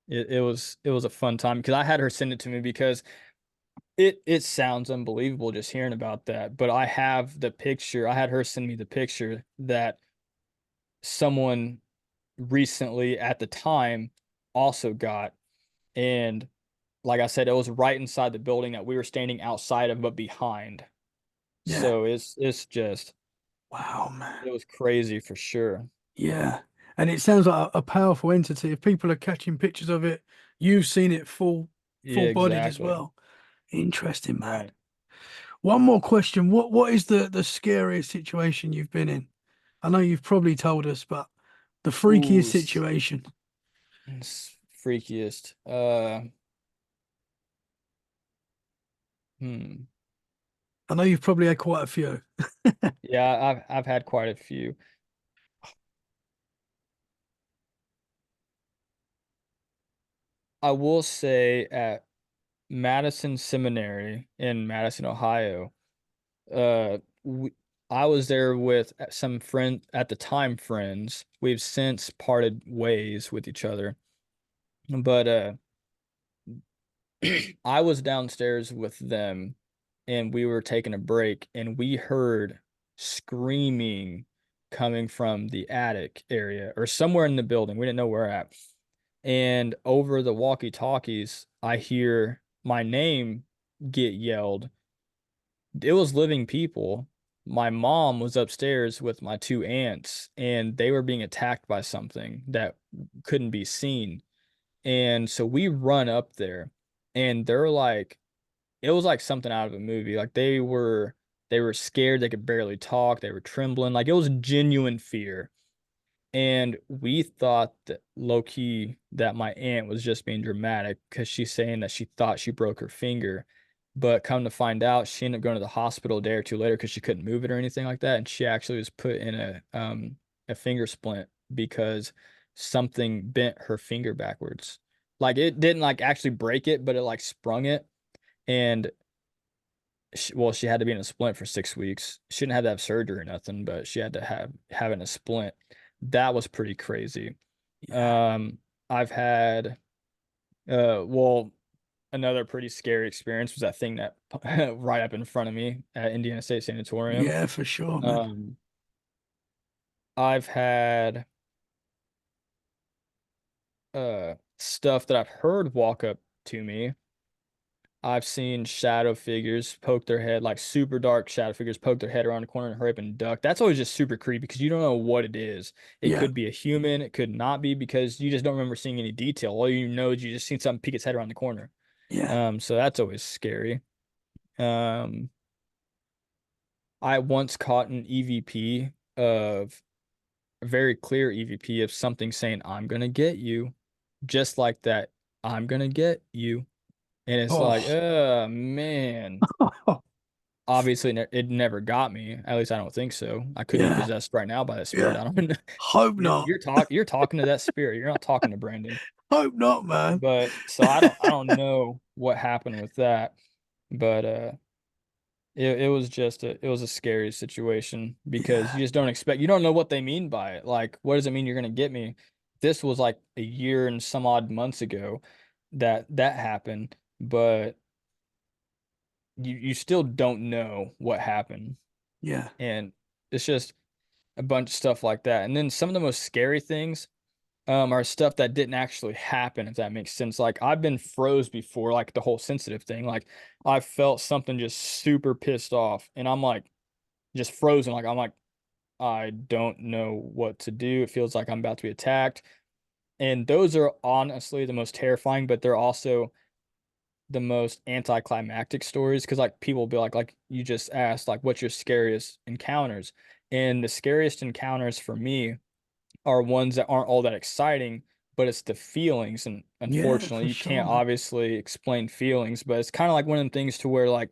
it was a fun time because I had her send it to me because it sounds unbelievable just hearing about that. But I have the picture. I had her send me the picture that someone recently at the time also got. And like I said, it was right inside the building that we were standing outside of, but behind. Yeah. So it's just Wow, man. it was crazy for sure. Yeah. And it sounds like a powerful entity. If people are catching pictures of it, you've seen it full Yeah, bodied as exactly. well. Interesting, man. Right. One more question. What is the scariest situation you've been in? I know you've probably told us, but the freakiest Ooh, situation. freakiest. Hmm. I know you've probably had quite a few. Yeah, I've had quite a few. I will say at Madison Seminary in Madison, Ohio, we, I was there with some friend at the time friends. We've since parted ways with each other, but I was downstairs with them and we were taking a break and we heard screaming coming from the attic area or somewhere in the building. We didn't know where at. And over the walkie-talkies, I hear my name get yelled. It was living people. My mom was upstairs with my two aunts, and they were being attacked by something that couldn't be seen. And so we run up there, and they're like, it was like something out of a movie. Like they were scared, they could barely talk, they were trembling. Like it was genuine fear. And we thought that low key that my aunt was just being dramatic because she's saying that she thought she broke her finger. But come to find out, she ended up going to the hospital a day or two later because she couldn't move it or anything like that. And she actually was put in a finger splint because something bent her finger backwards. Like it didn't like actually break it, but it like sprung it. And well, she had to be in a splint for 6 weeks. She didn't have to have surgery or nothing, but she had to having a splint. That was pretty crazy. Yeah. Um, I've had well, another pretty scary experience was that thing that right up in front of me at Indiana State Sanatorium. Yeah, for sure, man. Um, I've had stuff that I've heard walk up to me. I've seen shadow figures poke their head, like super dark shadow figures poke their head around the corner and hurry up and duck. That's always just super creepy because you don't know what it is. It Yeah, could be a human, it could not be because you just don't remember seeing any detail. All you know is you just seen something peek its head around the corner. yeah, So that's always scary. Um, I once caught an EVP of a very clear EVP of something saying, "I'm gonna get you," just like that. "I'm gonna get you," and it's like, oh, man. Obviously, it never got me. At least I don't think so. I could be yeah, possessed right now by that spirit. yeah. I don't know. Hope You're not. you're you're talking to that spirit. You're not talking to Brandon. Hope not, man. But so I don't know what happened with that. But it was just it was a scary situation because Yeah, you just don't expect, you don't know what they mean by it. Like, what does it mean you're gonna get me? This was like a year and some odd months ago that happened, but you still don't know what happened. yeah, And it's just a bunch of stuff like that. And then some of the most scary things are stuff that didn't actually happen, if that makes sense. Like, I've been froze before, like the whole sensitive thing. Like, I felt something just super pissed off, and I'm like just frozen. Like, I'm like, I don't know what to do. It feels like I'm about to be attacked. And those are honestly the most terrifying, but they're also the most anticlimactic stories because like people will be like you just asked, like, what's your scariest encounters? And the scariest encounters for me are ones that aren't all that exciting, but it's the feelings. And yeah, unfortunately, for you sure, can't man. obviously explain feelings, but it's kind of like one of them things to where, like,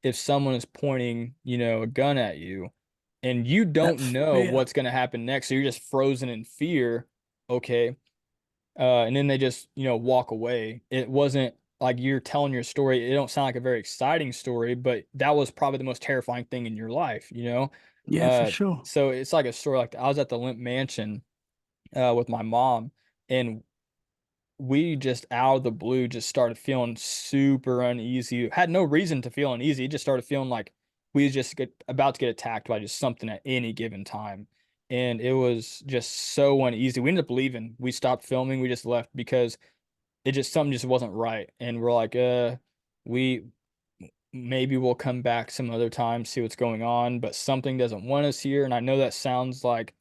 if someone is pointing, a gun at you and you That don't know fear. what's going to happen next, so you're just frozen in fear. Okay. And then they just, walk away. It wasn't like you're telling your story. It don't sound like a very exciting story, but that was probably the most terrifying thing in your life. Yeah, for Uh, sure. so it's like a story like I was at the Limp Mansion with my mom, and we just out of the blue just started feeling super uneasy. Had no reason to feel uneasy. It just started feeling like we just get about to get attacked by just something at any given time. And it was just so uneasy. We ended up leaving. We stopped filming. We just left because it just something just wasn't right. And we're like, we maybe we'll come back some other time, see what's going on, but something doesn't want us here. And I know that sounds like,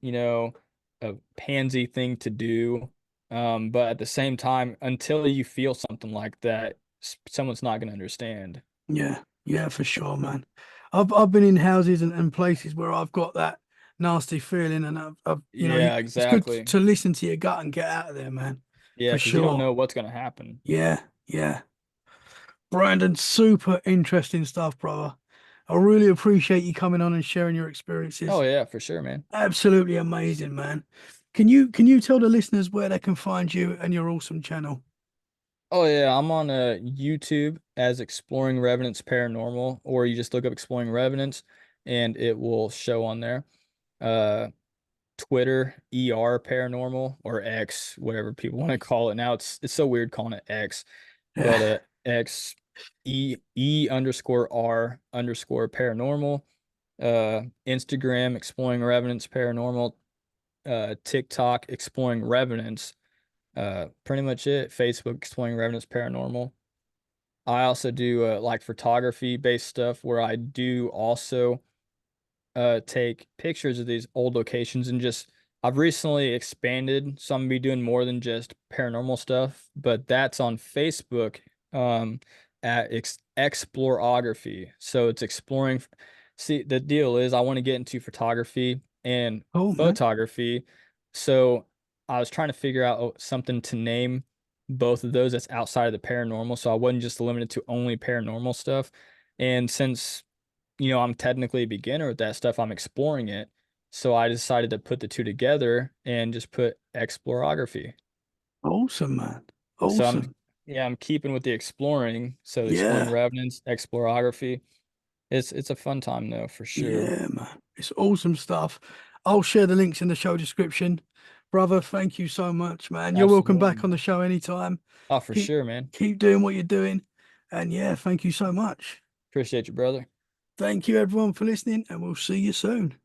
you know, a pansy thing to do. But at the same time, until you feel something like that, someone's not going to understand. Yeah, yeah, for sure, man. I've been in houses and places where I've got that nasty feeling, and Yeah, it's good exactly. to listen to your gut and get out of there, man. Yeah, For because you don't sure. know what's going to happen. Yeah, yeah. Brandon, super interesting stuff, brother. I really appreciate you coming on and sharing your Oh, experiences. yeah, for sure, man. Absolutely amazing, man. Can you tell the listeners where they can find you and your awesome channel? Oh, yeah, I'm on YouTube as Exploring Revenants Paranormal, or you just look up Exploring Revenants and it will show on there. Uh, Twitter, Paranormal, or X, whatever people want to call it now. It's so weird calling it X, but Yeah, X E_R_paranormal. Instagram Exploring Revenants Paranormal. TikTok Exploring Revenants. Pretty much it. Facebook Exploring Revenants Paranormal. I also do like photography based stuff where I do also take pictures of these old locations and just I've recently expanded, so I'm gonna be doing more than just paranormal stuff, but that's on Facebook at Explorography. So it's exploring. See, the deal is I want to get into photography and cool, man. photography. So I was trying to figure out something to name both of those that's outside of the paranormal, so I wasn't just limited to only paranormal stuff. And since I'm technically a beginner with that stuff. I'm exploring it. So I decided to put the two together and just put explorography. Awesome, man. So Awesome. I'm keeping with the exploring. So exploring Yeah. revenants, explorography. It's a fun time though, for sure. Yeah, man. It's awesome stuff. I'll share the links in the show description. Brother, thank you so much, man. You're welcome Absolutely, back on man. the show anytime. Oh, for Keep sure, man. keep doing what you're doing. And yeah, thank you so much. Appreciate you, brother. Thank you everyone for listening, and we'll see you soon.